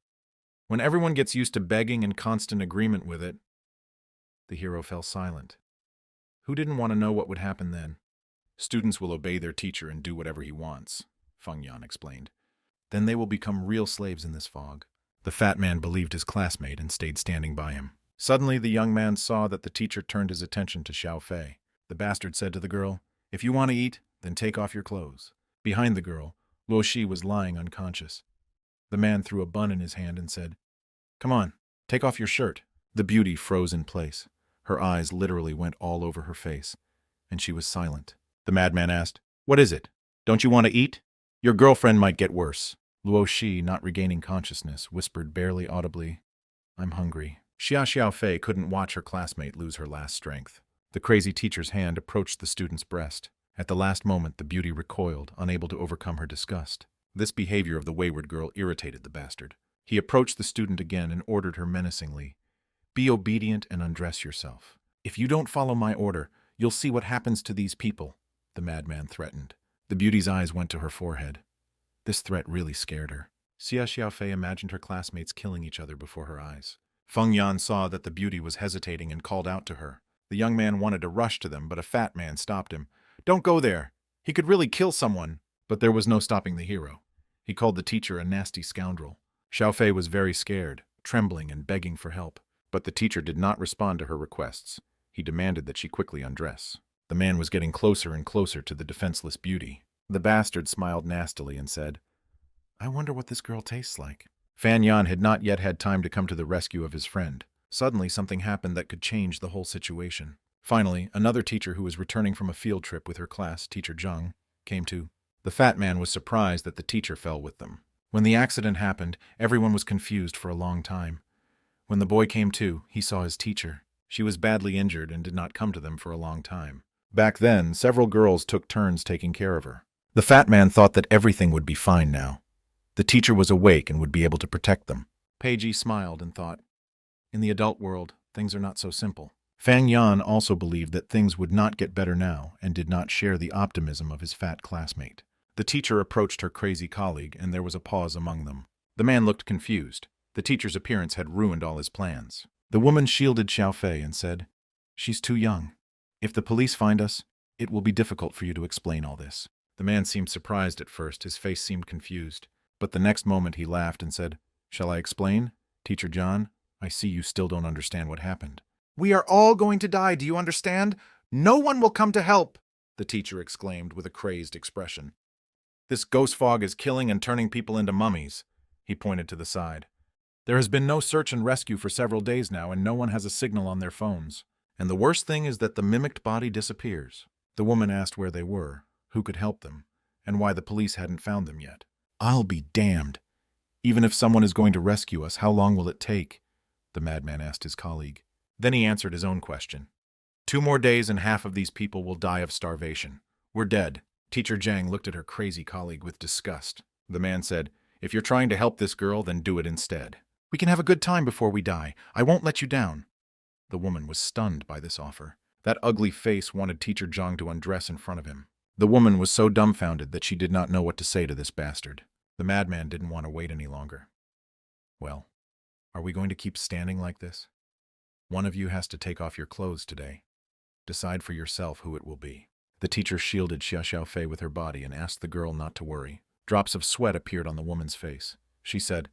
When everyone gets used to begging and constant agreement with it, the hero fell silent. Who didn't want to know what would happen then? Students will obey their teacher and do whatever he wants, Feng Yan explained. Then they will become real slaves in this fog. The fat man believed his classmate and stayed standing by him. Suddenly, the young man saw that the teacher turned his attention to Xiao Fei. The bastard said to the girl, "If you want to eat, then take off your clothes." Behind the girl, Luo Shi was lying unconscious. The man threw a bun in his hand and said, "Come on, take off your shirt." The beauty froze in place. Her eyes literally went all over her face, and she was silent. The madman asked, "What is it? Don't you want to eat? Your girlfriend might get worse." Luo Shi, not regaining consciousness, whispered barely audibly, "I'm hungry." Xiao Fei couldn't watch her classmate lose her last strength. The crazy teacher's hand approached the student's breast. At the last moment, the beauty recoiled, unable to overcome her disgust. This behavior of the wayward girl irritated the bastard. He approached the student again and ordered her menacingly, "Be obedient and undress yourself. If you don't follow my order, you'll see what happens to these people," the madman threatened. The beauty's eyes went to her forehead. This threat really scared her. Xiao Fei imagined her classmates killing each other before her eyes. Feng Yan saw that the beauty was hesitating and called out to her. The young man wanted to rush to them, but a fat man stopped him. "Don't go there. He could really kill someone." But there was no stopping the hero. He called the teacher a nasty scoundrel. Xiaofei was very scared, trembling and begging for help. But the teacher did not respond to her requests. He demanded that she quickly undress. The man was getting closer and closer to the defenseless beauty. The bastard smiled nastily and said, "I wonder what this girl tastes like." Fan Yan had not yet had time to come to the rescue of his friend. Suddenly something happened that could change the whole situation. Finally, another teacher who was returning from a field trip with her class, Teacher Zhang, came to. The fat man was surprised that the teacher fell with them. When the accident happened, everyone was confused for a long time. When the boy came to, he saw his teacher. She was badly injured and did not come to them for a long time. Back then, several girls took turns taking care of her. The fat man thought that everything would be fine now. The teacher was awake and would be able to protect them. Peiji smiled and thought, in the adult world, things are not so simple. Fang Yan also believed that things would not get better now and did not share the optimism of his fat classmate. The teacher approached her crazy colleague, and there was a pause among them. The man looked confused. The teacher's appearance had ruined all his plans. The woman shielded Xiaofei and said, "She's too young. If the police find us, it will be difficult for you to explain all this." The man seemed surprised at first. His face seemed confused. But the next moment he laughed and said, "Shall I explain? Teacher John, I see you still don't understand what happened." "We are all going to die, do you understand? No one will come to help," the teacher exclaimed with a crazed expression. "This ghost fog is killing and turning people into mummies." He pointed to the side. "There has been no search and rescue for several days now, and no one has a signal on their phones. And the worst thing is that the mimicked body disappears." The woman asked where they were, who could help them, and why the police hadn't found them yet. "I'll be damned. Even if someone is going to rescue us, how long will it take?" the madman asked his colleague. Then he answered his own question. "2 more days and half of these people will die of starvation. We're dead." Teacher Zhang looked at her crazy colleague with disgust. The man said, "If you're trying to help this girl, then do it instead. We can have a good time before we die. I won't let you down." The woman was stunned by this offer. That ugly face wanted Teacher Zhang to undress in front of him. The woman was so dumbfounded that she did not know what to say to this bastard. The madman didn't want to wait any longer. "Well, are we going to keep standing like this? One of you has to take off your clothes today. Decide for yourself who it will be." The teacher shielded Xia Xiaofei with her body and asked the girl not to worry. Drops of sweat appeared on the woman's face. She said,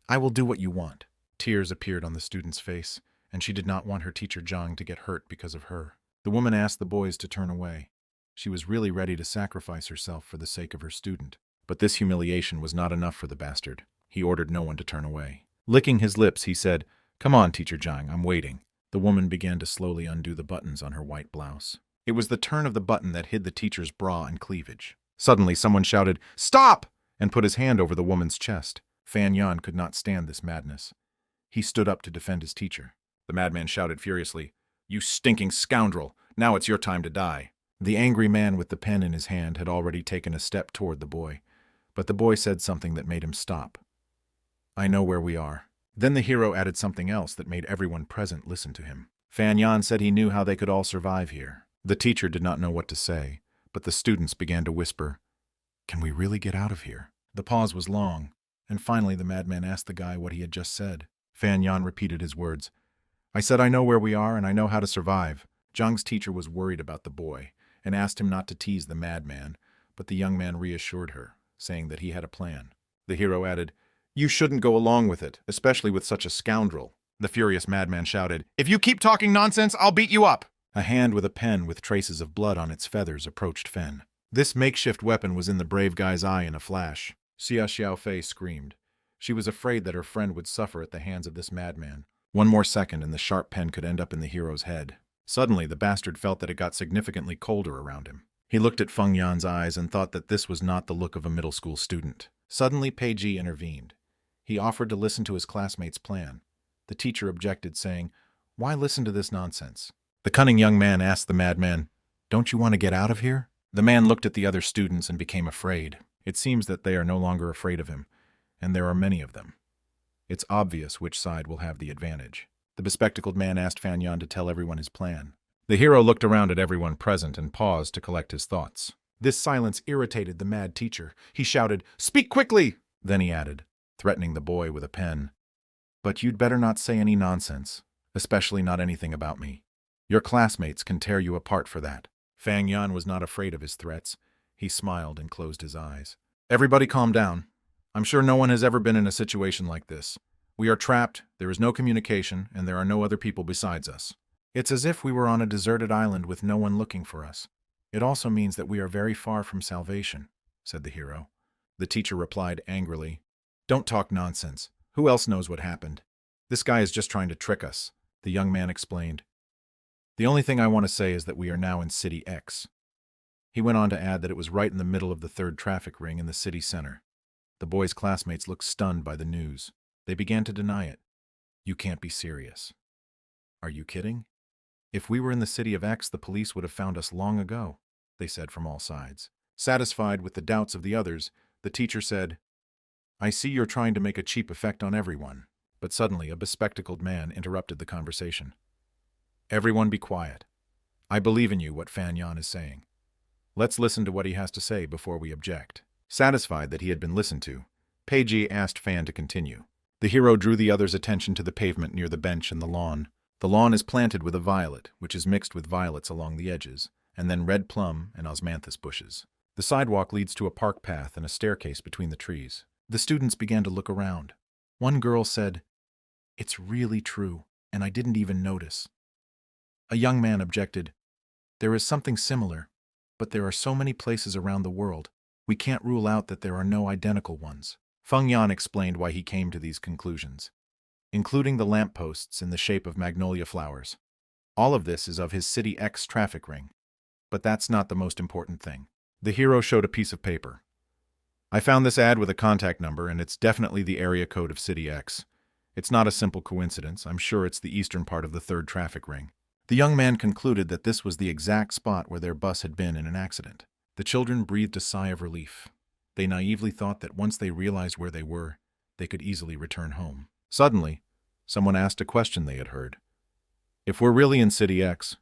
"I will do what you want." Tears appeared on the student's face, and she did not want her teacher Zhang to get hurt because of her. The woman asked the boys to turn away. She was really ready to sacrifice herself for the sake of her student. But this humiliation was not enough for the bastard. He ordered no one to turn away. Licking his lips, he said, "Come on, Teacher Zhang, I'm waiting." The woman began to slowly undo the buttons on her white blouse. It was the turn of the button that hid the teacher's bra and cleavage. Suddenly, someone shouted, "Stop!" and put his hand over the woman's chest. Fan Yan could not stand this madness. He stood up to defend his teacher. The madman shouted furiously, "You stinking scoundrel! Now it's your time to die." The angry man with the pen in his hand had already taken a step toward the boy, but the boy said something that made him stop. "I know where we are." Then the hero added something else that made everyone present listen to him. Fan Yan said he knew how they could all survive here. The teacher did not know what to say, but the students began to whisper, "Can we really get out of here?" The pause was long, and finally the madman asked the guy what he had just said. Fan Yan repeated his words. "I said I know where we are and I know how to survive." Zhang's teacher was worried about the boy and asked him not to tease the madman, but the young man reassured her, saying that he had a plan. The hero added, "You shouldn't go along with it, especially with such a scoundrel." The furious madman shouted, "If you keep talking nonsense, I'll beat you up." A hand with a pen with traces of blood on its feathers approached Fen. This makeshift weapon was in the brave guy's eye in a flash. Xia Xiaofei screamed. She was afraid that her friend would suffer at the hands of this madman. One more second and the sharp pen could end up in the hero's head. Suddenly, the bastard felt that it got significantly colder around him. He looked at Feng Yan's eyes and thought that this was not the look of a middle school student. Suddenly, Peiji intervened. He offered to listen to his classmate's plan. The teacher objected, saying, "Why listen to this nonsense?" The cunning young man asked the madman, "Don't you want to get out of here?" The man looked at the other students and became afraid. It seems that they are no longer afraid of him, and there are many of them. It's obvious which side will have the advantage. The bespectacled man asked Fan Yan to tell everyone his plan. The hero looked around at everyone present and paused to collect his thoughts. This silence irritated the mad teacher. He shouted, "Speak quickly!" Then he added, threatening the boy with a pen, "But you'd better not say any nonsense, especially not anything about me. Your classmates can tear you apart for that." Fang Yan was not afraid of his threats. He smiled and closed his eyes. "Everybody calm down. I'm sure no one has ever been in a situation like this. We are trapped, there is no communication, and there are no other people besides us. It's as if we were on a deserted island with no one looking for us. It also means that we are very far from salvation, said the hero. The teacher replied angrily, Don't talk nonsense. Who else knows what happened? This guy is just trying to trick us, the young man explained. The only thing I want to say is that we are now in City X. He went on to add that it was right in the middle of the third traffic ring in the city center. The boy's classmates looked stunned by the news. They began to deny it. You can't be serious. Are you kidding? If we were in the city of X, the police would have found us long ago, they said from all sides. Satisfied with the doubts of the others, the teacher said, I see you're trying to make a cheap effect on everyone. But suddenly a bespectacled man interrupted the conversation. Everyone be quiet. I believe in you, what Fan Yan is saying. Let's listen to what he has to say before we object. Satisfied that he had been listened to, Peiji asked Fan to continue. The hero drew the other's attention to the pavement near the bench and the lawn. The lawn is planted with a violet, which is mixed with violets along the edges, and then red plum and osmanthus bushes. The sidewalk leads to a park path and a staircase between the trees. The students began to look around. One girl said, It's really true, and I didn't even notice. A young man objected, There is something similar, but there are so many places around the world, we can't rule out that there are no identical ones. Feng Yan explained why he came to these conclusions, including the lampposts in the shape of magnolia flowers. All of this is of his City X traffic ring. But that's not the most important thing. The hero showed a piece of paper. I found this ad with a contact number, and it's definitely the area code of City X. It's not a simple coincidence. I'm sure it's the eastern part of the third traffic ring. The young man concluded that this was the exact spot where their bus had been in an accident. The children breathed a sigh of relief. They naively thought that once they realized where they were, they could easily return home. Suddenly, someone asked a question they had heard. If we're really in City X,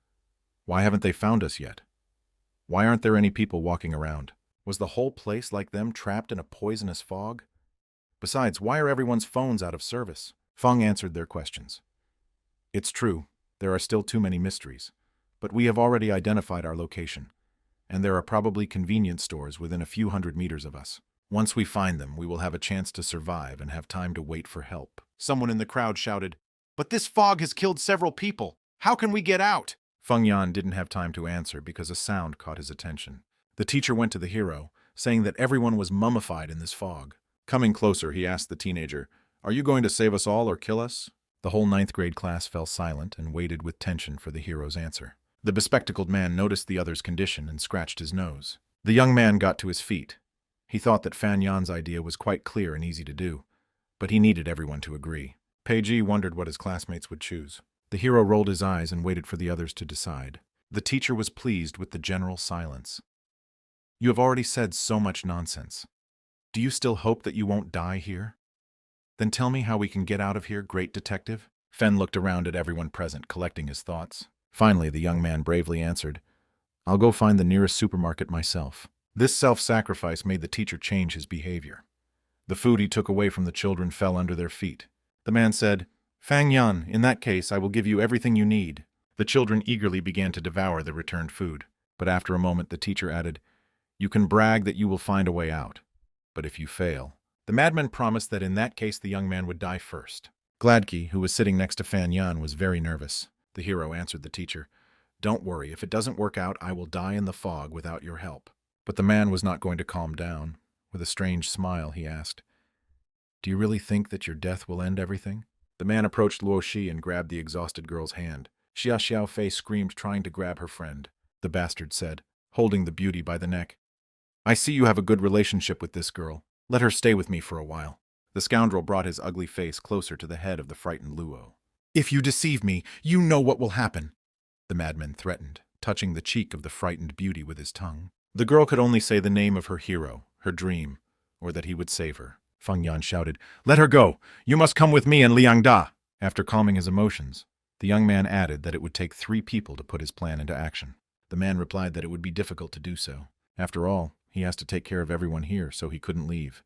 why haven't they found us yet? Why aren't there any people walking around? Was the whole place like them, trapped in a poisonous fog? Besides, why are everyone's phones out of service? Feng answered their questions. It's true, there are still too many mysteries, but we have already identified our location, and there are probably convenience stores within a few hundred meters of us. Once we find them, we will have a chance to survive and have time to wait for help. Someone in the crowd shouted, But this fog has killed several people. How can we get out? Feng Yan didn't have time to answer because a sound caught his attention. The teacher went to the hero, saying that everyone was mummified in this fog. Coming closer, he asked the teenager, Are you going to save us all or kill us? The whole ninth grade class fell silent and waited with tension for the hero's answer. The bespectacled man noticed the other's condition and scratched his nose. The young man got to his feet. He thought that Fan Yan's idea was quite clear and easy to do, but he needed everyone to agree. Peiji wondered what his classmates would choose. The hero rolled his eyes and waited for the others to decide. The teacher was pleased with the general silence. You have already said so much nonsense. Do you still hope that you won't die here? Then tell me how we can get out of here, great detective. Fen looked around at everyone present, collecting his thoughts. Finally, the young man bravely answered, I'll go find the nearest supermarket myself. This self-sacrifice made the teacher change his behavior. The food he took away from the children fell under their feet. The man said, Fang Yan, in that case, I will give you everything you need. The children eagerly began to devour the returned food. But after a moment, the teacher added, You can brag that you will find a way out. But if you fail, the madman promised that in that case the young man would die first. Gladkey, who was sitting next to Fan Yan, was very nervous. The hero answered the teacher, Don't worry, if it doesn't work out, I will die in the fog without your help. But the man was not going to calm down. With a strange smile, he asked, Do you really think that your death will end everything? The man approached Luo Shi and grabbed the exhausted girl's hand. Xia Xiaofei screamed, trying to grab her friend. The bastard said, holding the beauty by the neck, I see you have a good relationship with this girl. Let her stay with me for a while. The scoundrel brought his ugly face closer to the head of the frightened Luo. If you deceive me, you know what will happen, the madman threatened, touching the cheek of the frightened beauty with his tongue. The girl could only say the name of her hero, her dream, or that he would save her. Feng Yan shouted, Let her go! You must come with me and Liang Da! After calming his emotions, the young man added that it would take 3 people to put his plan into action. The man replied that it would be difficult to do so. After all, he has to take care of everyone here, so he couldn't leave.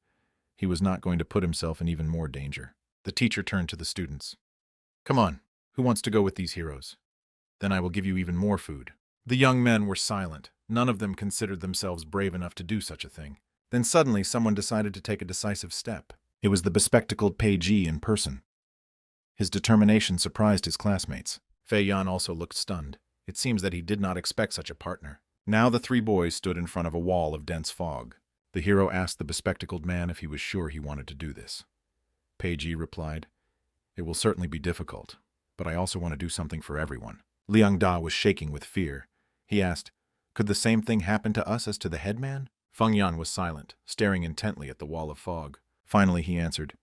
He was not going to put himself in even more danger. The teacher turned to the students. Come on, who wants to go with these heroes? Then I will give you even more food. The young men were silent. None of them considered themselves brave enough to do such a thing. Then suddenly someone decided to take a decisive step. It was the bespectacled Peiji in person. His determination surprised his classmates. Fei Yan also looked stunned. It seems that he did not expect such a partner. Now the three boys stood in front of a wall of dense fog. The hero asked the bespectacled man if he was sure he wanted to do this. Peiji replied, "It will certainly be difficult, but I also want to do something for everyone." Liang Da was shaking with fear. He asked, "Could the same thing happen to us as to the headman?" Feng Yan was silent, staring intently at the wall of fog. Finally he answered,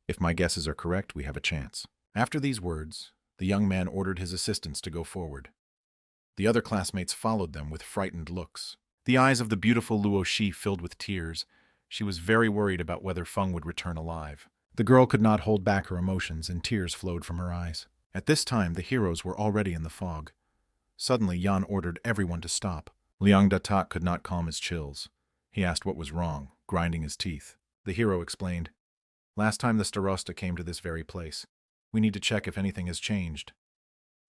"If my guesses are correct, we have a chance." After these words, the young man ordered his assistants to go forward. The other classmates followed them with frightened looks. The eyes of the beautiful Luo Shi filled with tears. She was very worried about whether Feng would return alive. The girl could not hold back her emotions, and tears flowed from her eyes. At this time, the heroes were already in the fog. Suddenly, Yan ordered everyone to stop. Liang Datak could not calm his chills. He asked what was wrong, grinding his teeth. The hero explained, "Last time the Starosta came to this very place. We need to check if anything has changed."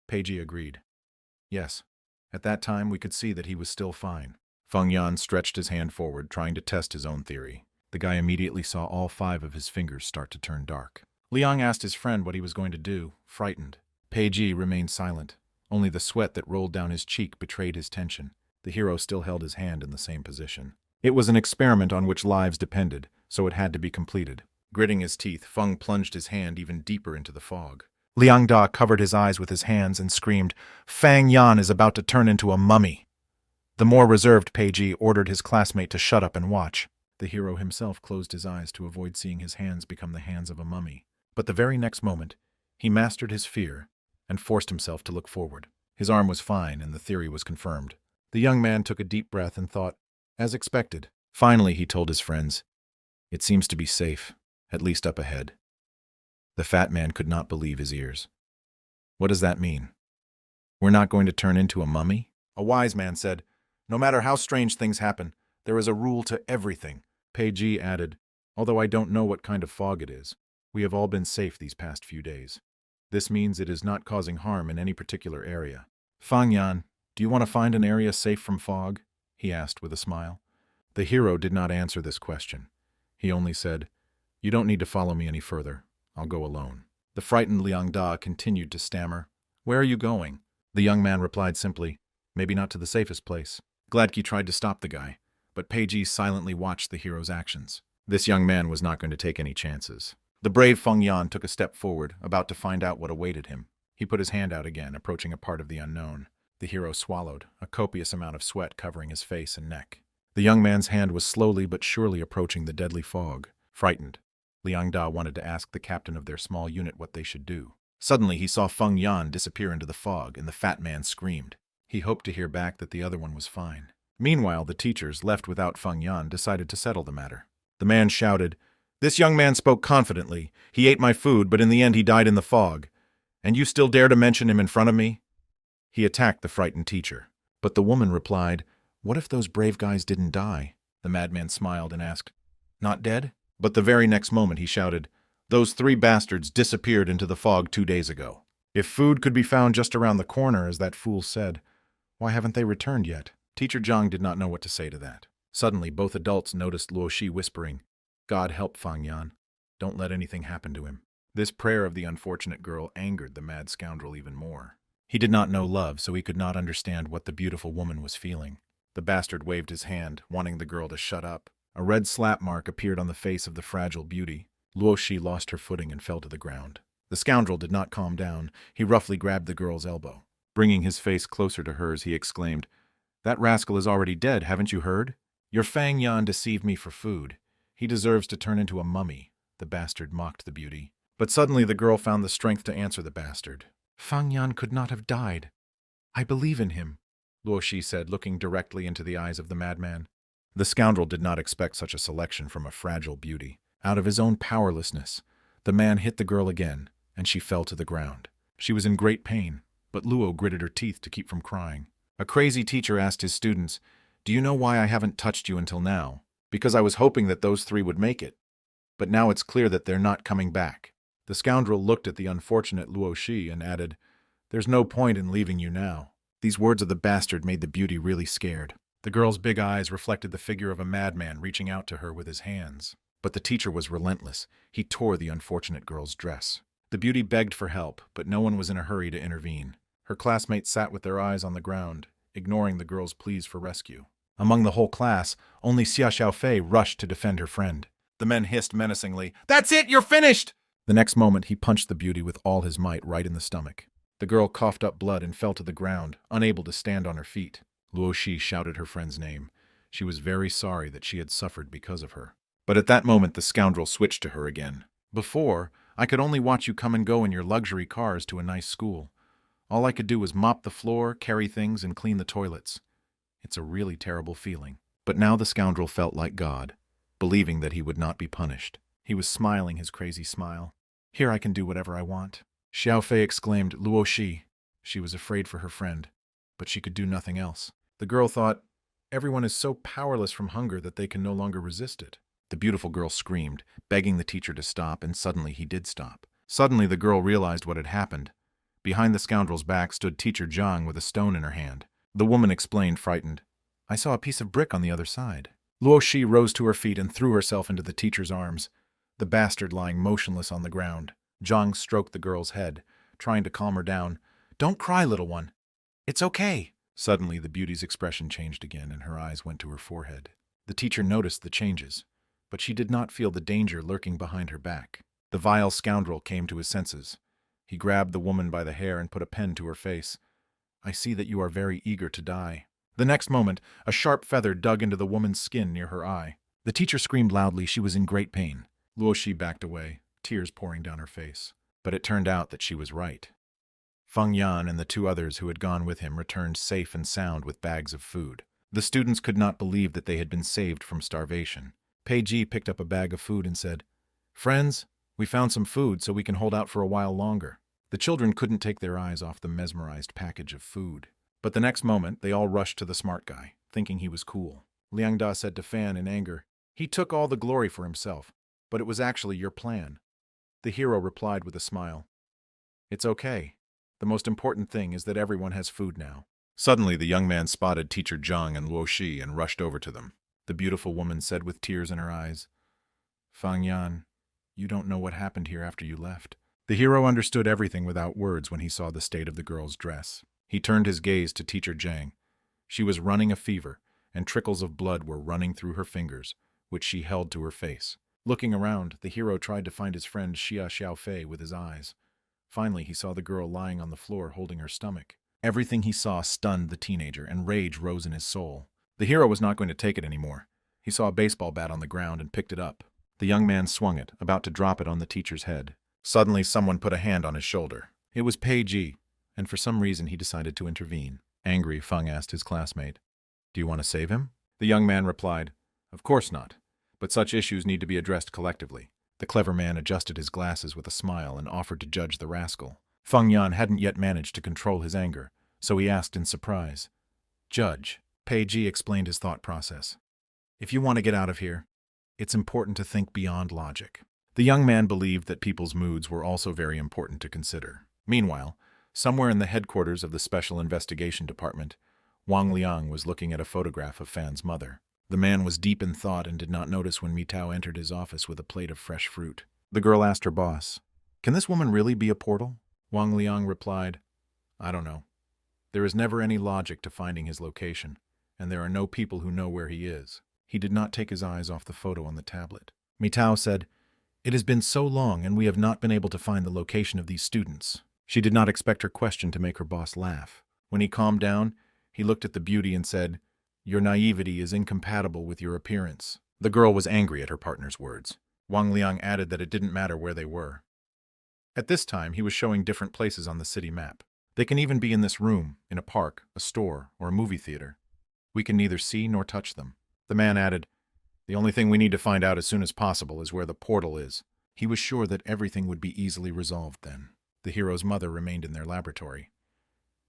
Peiji agreed. "Yes. At that time, we could see that he was still fine." Feng Yan stretched his hand forward, trying to test his own theory. The guy immediately saw all 5 of his fingers start to turn dark. Liang asked his friend what he was going to do, frightened. Peiji remained silent. Only the sweat that rolled down his cheek betrayed his tension. The hero still held his hand in the same position. It was an experiment on which lives depended, so it had to be completed. Gritting his teeth, Feng plunged his hand even deeper into the fog. Liang Da covered his eyes with his hands and screamed, "Feng Yan is about to turn into a mummy." The more reserved Peiji ordered his classmate to shut up and watch. The hero himself closed his eyes to avoid seeing his hands become the hands of a mummy. But the very next moment, he mastered his fear and forced himself to look forward. His arm was fine, and the theory was confirmed. The young man took a deep breath and thought, as expected. Finally, he told his friends, "It seems to be safe, at least up ahead." The fat man could not believe his ears. "What does that mean? We're not going to turn into a mummy?" A wise man said, "No matter how strange things happen, there is a rule to everything." Peiji added, "Although I don't know what kind of fog it is, we have all been safe these past few days. This means it is not causing harm in any particular area." "Feng Yan, do you want to find an area safe from fog?" he asked with a smile. The hero did not answer this question. He only said, "You don't need to follow me any further. I'll go alone." The frightened Liang Da continued to stammer, "Where are you going?" The young man replied simply, "Maybe not to the safest place." Gladkey tried to stop the guy, but Peiji silently watched the hero's actions. This young man was not going to take any chances. The brave Feng Yan took a step forward, about to find out what awaited him. He put his hand out again, approaching a part of the unknown. The hero swallowed, a copious amount of sweat covering his face and neck. The young man's hand was slowly but surely approaching the deadly fog. Frightened, Liang Da wanted to ask the captain of their small unit what they should do. Suddenly he saw Feng Yan disappear into the fog, and the fat man screamed. He hoped to hear back that the other one was fine. Meanwhile, the teachers, left without Feng Yan, decided to settle the matter. The man shouted, "This young man spoke confidently. He ate my food, but in the end he died in the fog. And you still dare to mention him in front of me?" He attacked the frightened teacher. But the woman replied, "What if those brave guys didn't die?" The madman smiled and asked, "Not dead?" But the very next moment he shouted, "Those 3 bastards disappeared into the fog 2 days ago. If food could be found just around the corner, as that fool said, why haven't they returned yet?" Teacher Zhang did not know what to say to that. Suddenly, both adults noticed Luo Shi whispering, "God help Feng Yan. Don't let anything happen to him." This prayer of the unfortunate girl angered the mad scoundrel even more. He did not know love, so he could not understand what the beautiful woman was feeling. The bastard waved his hand, wanting the girl to shut up. A red slap mark appeared on the face of the fragile beauty. Luo Shi lost her footing and fell to the ground. The scoundrel did not calm down. He roughly grabbed the girl's elbow. Bringing his face closer to hers, he exclaimed, "That rascal is already dead, haven't you heard? Your Feng Yan deceived me for food. He deserves to turn into a mummy." The bastard mocked the beauty. But suddenly the girl found the strength to answer the bastard. "Feng Yan could not have died. I believe in him," Luo Shi said, looking directly into the eyes of the madman. The scoundrel did not expect such a selection from a fragile beauty. Out of his own powerlessness, the man hit the girl again, and she fell to the ground. She was in great pain, but Luo gritted her teeth to keep from crying. A crazy teacher asked his students, "Do you know why I haven't touched you until now? Because I was hoping that those 3 would make it. But now it's clear that they're not coming back." The scoundrel looked at the unfortunate Luo Shi and added, "There's no point in leaving you now." These words of the bastard made the beauty really scared. The girl's big eyes reflected the figure of a madman reaching out to her with his hands. But the teacher was relentless. He tore the unfortunate girl's dress. The beauty begged for help, but no one was in a hurry to intervene. Her classmates sat with their eyes on the ground, ignoring the girl's pleas for rescue. Among the whole class, only Xia Xiaofei rushed to defend her friend. The men hissed menacingly, "That's it, you're finished!" The next moment, he punched the beauty with all his might right in the stomach. The girl coughed up blood and fell to the ground, unable to stand on her feet. Luo Shi shouted her friend's name. She was very sorry that she had suffered because of her. But at that moment, the scoundrel switched to her again. "Before, I could only watch you come and go in your luxury cars to a nice school. All I could do was mop the floor, carry things, and clean the toilets. It's a really terrible feeling." But now the scoundrel felt like God, believing that he would not be punished. He was smiling his crazy smile. "Here I can do whatever I want." Xiaofei exclaimed, "Luo Shi." She was afraid for her friend, but she could do nothing else. The girl thought, everyone is so powerless from hunger that they can no longer resist it. The beautiful girl screamed, begging the teacher to stop, and suddenly he did stop. Suddenly the girl realized what had happened. Behind the scoundrel's back stood teacher Zhang with a stone in her hand. The woman explained, frightened, "I saw a piece of brick on the other side." Luo Shi rose to her feet and threw herself into the teacher's arms, the bastard lying motionless on the ground. Zhang stroked the girl's head, trying to calm her down. "Don't cry, little one. It's okay." Suddenly the beauty's expression changed again, and her eyes went to her forehead. The teacher noticed the changes, but she did not feel the danger lurking behind her back. The vile scoundrel came to his senses. He grabbed the woman by the hair and put a pen to her face. "I see that you are very eager to die." The next moment, a sharp feather dug into the woman's skin near her eye. The teacher screamed loudly. She was in great pain. Luo Shi backed away, tears pouring down her face. But it turned out that she was right. Feng Yan and the two others who had gone with him returned safe and sound with bags of food. The students could not believe that they had been saved from starvation. Pei Ji picked up a bag of food and said, "Friends, we found some food so we can hold out for a while longer." The children couldn't take their eyes off the mesmerized package of food. But the next moment, they all rushed to the smart guy, thinking he was cool. Liang Da said to Fan in anger, "He took all the glory for himself, but it was actually your plan." The hero replied with a smile, "It's okay. The most important thing is that everyone has food now." Suddenly, the young man spotted teacher Zhang and Luo Shi and rushed over to them. The beautiful woman said with tears in her eyes, "Fang Yan, you don't know what happened here after you left." The hero understood everything without words when he saw the state of the girl's dress. He turned his gaze to teacher Zhang. She was running a fever, and trickles of blood were running through her fingers, which she held to her face. Looking around, the hero tried to find his friend Xia Xiaofei with his eyes. Finally, he saw the girl lying on the floor holding her stomach. Everything he saw stunned the teenager, and rage rose in his soul. The hero was not going to take it anymore. He saw a baseball bat on the ground and picked it up. The young man swung it, about to drop it on the teacher's head. Suddenly, someone put a hand on his shoulder. It was Pei Ji, and for some reason he decided to intervene. Angry, Feng asked his classmate, "Do you want to save him?" The young man replied, "Of course not, but such issues need to be addressed collectively." The clever man adjusted his glasses with a smile and offered to judge the rascal. Feng Yan hadn't yet managed to control his anger, so he asked in surprise, "Judge." Pei Ji explained his thought process. "If you want to get out of here, it's important to think beyond logic." The young man believed that people's moods were also very important to consider. Meanwhile, somewhere in the headquarters of the Special Investigation Department, Wang Liang was looking at a photograph of Fan's mother. The man was deep in thought and did not notice when Mitao entered his office with a plate of fresh fruit. The girl asked her boss, "Can this woman really be a portal?" Wang Liang replied, "I don't know. There is never any logic to finding his location, and there are no people who know where he is." He did not take his eyes off the photo on the tablet. Mitao said, "It has been so long and we have not been able to find the location of these students." She did not expect her question to make her boss laugh. When he calmed down, he looked at the beauty and said, "Your naivety is incompatible with your appearance." The girl was angry at her partner's words. Wang Liang added that it didn't matter where they were. At this time, he was showing different places on the city map. "They can even be in this room, in a park, a store, or a movie theater. We can neither see nor touch them." The man added, "The only thing we need to find out as soon as possible is where the portal is." He was sure that everything would be easily resolved then. The hero's mother remained in their laboratory.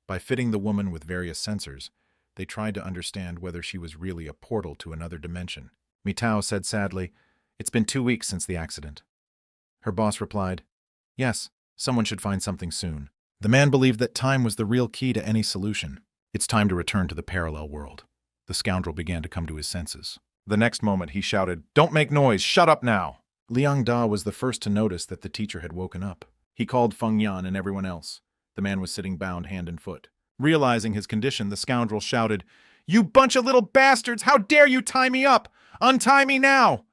By fitting the woman with various sensors, they tried to understand whether she was really a portal to another dimension. Mitao said sadly, "It's been 2 weeks since the accident." Her boss replied, "Yes, someone should find something soon." The man believed that time was the real key to any solution. It's time to return to the parallel world. The scoundrel began to come to his senses. The next moment he shouted, "Don't make noise! Shut up now!" Liang Da was the first to notice that the teacher had woken up. He called Feng Yan and everyone else. The man was sitting bound hand and foot. Realizing his condition, the scoundrel shouted, "You bunch of little bastards! How dare you tie me up! Untie me now!"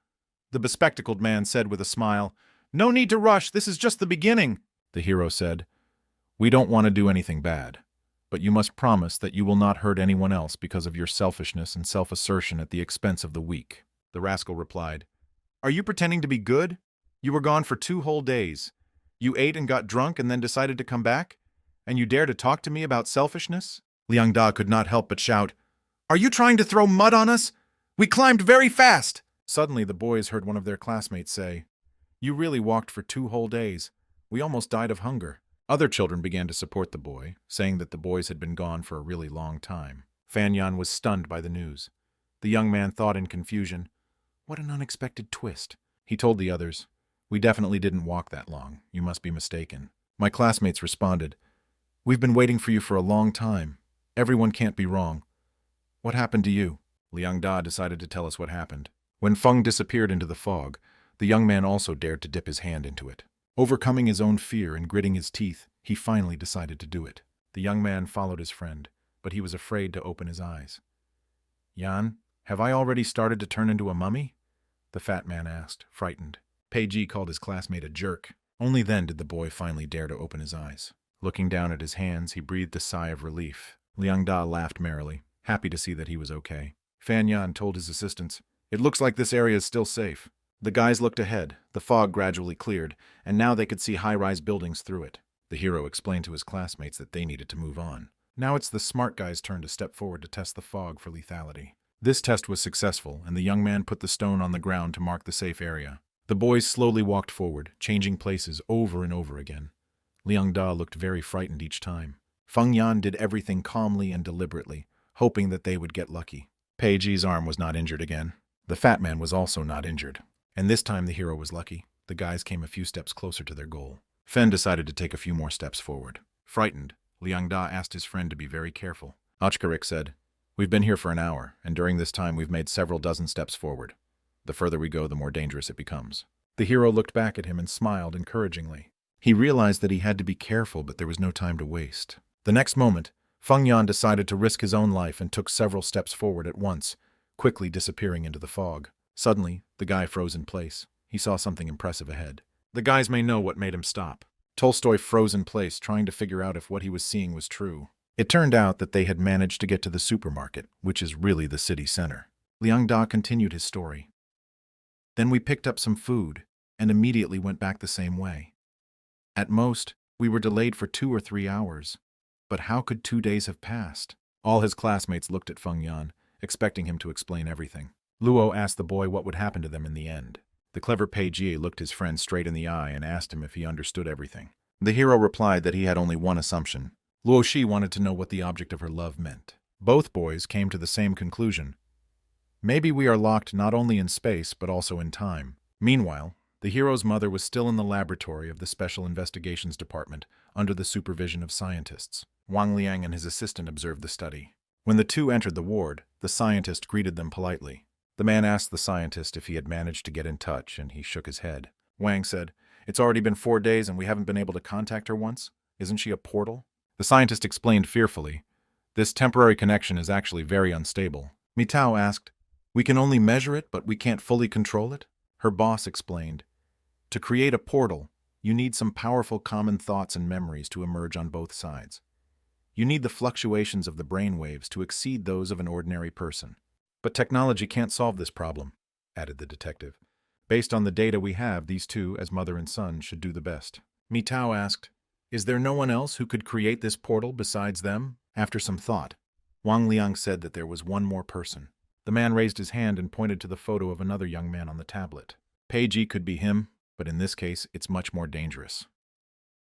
The bespectacled man said with a smile, "No need to rush, this is just the beginning." The hero said, "We don't want to do anything bad, but you must promise that you will not hurt anyone else because of your selfishness and self-assertion at the expense of the weak." The rascal replied, "Are you pretending to be good? You were gone for 2 whole days. You ate and got drunk and then decided to come back? And you dare to talk to me about selfishness?" Liang Da could not help but shout, "Are you trying to throw mud on us? We climbed very fast!" Suddenly the boys heard one of their classmates say, "You really walked for 2 whole days. We almost died of hunger." Other children began to support the boy, saying that the boys had been gone for a really long time. Fan Yan was stunned by the news. The young man thought in confusion, "What an unexpected twist." He told the others, "We definitely didn't walk that long. You must be mistaken." My classmates responded, "We've been waiting for you for a long time. Everyone can't be wrong. What happened to you?" Liang Da decided to tell us what happened. When Feng disappeared into the fog, the young man also dared to dip his hand into it. Overcoming his own fear and gritting his teeth, he finally decided to do it. The young man followed his friend, but he was afraid to open his eyes. "Yan, have I already started to turn into a mummy?" the fat man asked, frightened. Peiji called his classmate a jerk. Only then did the boy finally dare to open his eyes. Looking down at his hands, he breathed a sigh of relief. Liang Da laughed merrily, happy to see that he was okay. Fan Yan told his assistants, "It looks like this area is still safe." The guys looked ahead. The fog gradually cleared, and now they could see high-rise buildings through it. The hero explained to his classmates that they needed to move on. Now it's the smart guy's turn to step forward to test the fog for lethality. This test was successful, and the young man put the stone on the ground to mark the safe area. The boys slowly walked forward, changing places over and over again. Liang Da looked very frightened each time. Feng Yan did everything calmly and deliberately, hoping that they would get lucky. Peiji's arm was not injured again. The fat man was also not injured. And this time the hero was lucky. The guys came a few steps closer to their goal. Fen decided to take a few more steps forward. Frightened, Liang Da asked his friend to be very careful. Ochkarik said, "We've been here for an hour, and during this time we've made several dozen steps forward. The further we go, the more dangerous it becomes." The hero looked back at him and smiled encouragingly. He realized that he had to be careful, but there was no time to waste. The next moment, Feng Yan decided to risk his own life and took several steps forward at once, quickly disappearing into the fog. Suddenly, the guy froze in place. He saw something impressive ahead. The guys may know what made him stop. Tolstoy froze in place, trying to figure out if what he was seeing was true. It turned out that they had managed to get to the supermarket, which is really the city center. Liang Da continued his story. "Then we picked up some food, and immediately went back the same way. At most, we were delayed for 2 or 3 hours. But how could 2 days have passed?" All his classmates looked at Feng Yan, expecting him to explain everything. Luo asked the boy what would happen to them in the end. The clever Peiji looked his friend straight in the eye and asked him if he understood everything. The hero replied that he had only one assumption. Luo Shi wanted to know what the object of her love meant. Both boys came to the same conclusion. Maybe we are locked not only in space, but also in time. Meanwhile, the hero's mother was still in the laboratory of the Special Investigations Department, under the supervision of scientists. Wang Liang and his assistant observed the study. When the two entered the ward, the scientist greeted them politely. The man asked the scientist if he had managed to get in touch, and he shook his head. Wang said, "It's already been 4 days and we haven't been able to contact her once. Isn't she a portal?" The scientist explained fearfully, "This temporary connection is actually very unstable." Mitao asked, "We can only measure it, but we can't fully control it?" Her boss explained, "To create a portal, you need some powerful common thoughts and memories to emerge on both sides. You need the fluctuations of the brain waves to exceed those of an ordinary person. But technology can't solve this problem," added the detective. "Based on the data we have, these two, as mother and son, should do the best." Mitao asked, "Is there no one else who could create this portal besides them?" After some thought, Wang Liang said that there was one more person. The man raised his hand and pointed to the photo of another young man on the tablet. Peiji could be him, but in this case, it's much more dangerous,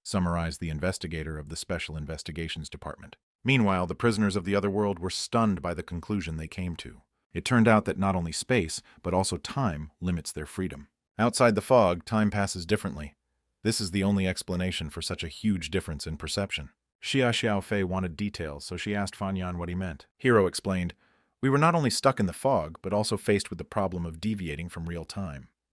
summarized the investigator of the Special Investigations Department. Meanwhile, the prisoners of the other world were stunned by the conclusion they came to. It turned out that not only space, but also time limits their freedom. Outside the fog, time passes differently. This is the only explanation for such a huge difference in perception. Xia Xiaofei wanted details, so she asked Fan Yan what he meant. Hero explained, We were not only stuck in the fog, but also faced with the problem of deviating from real time.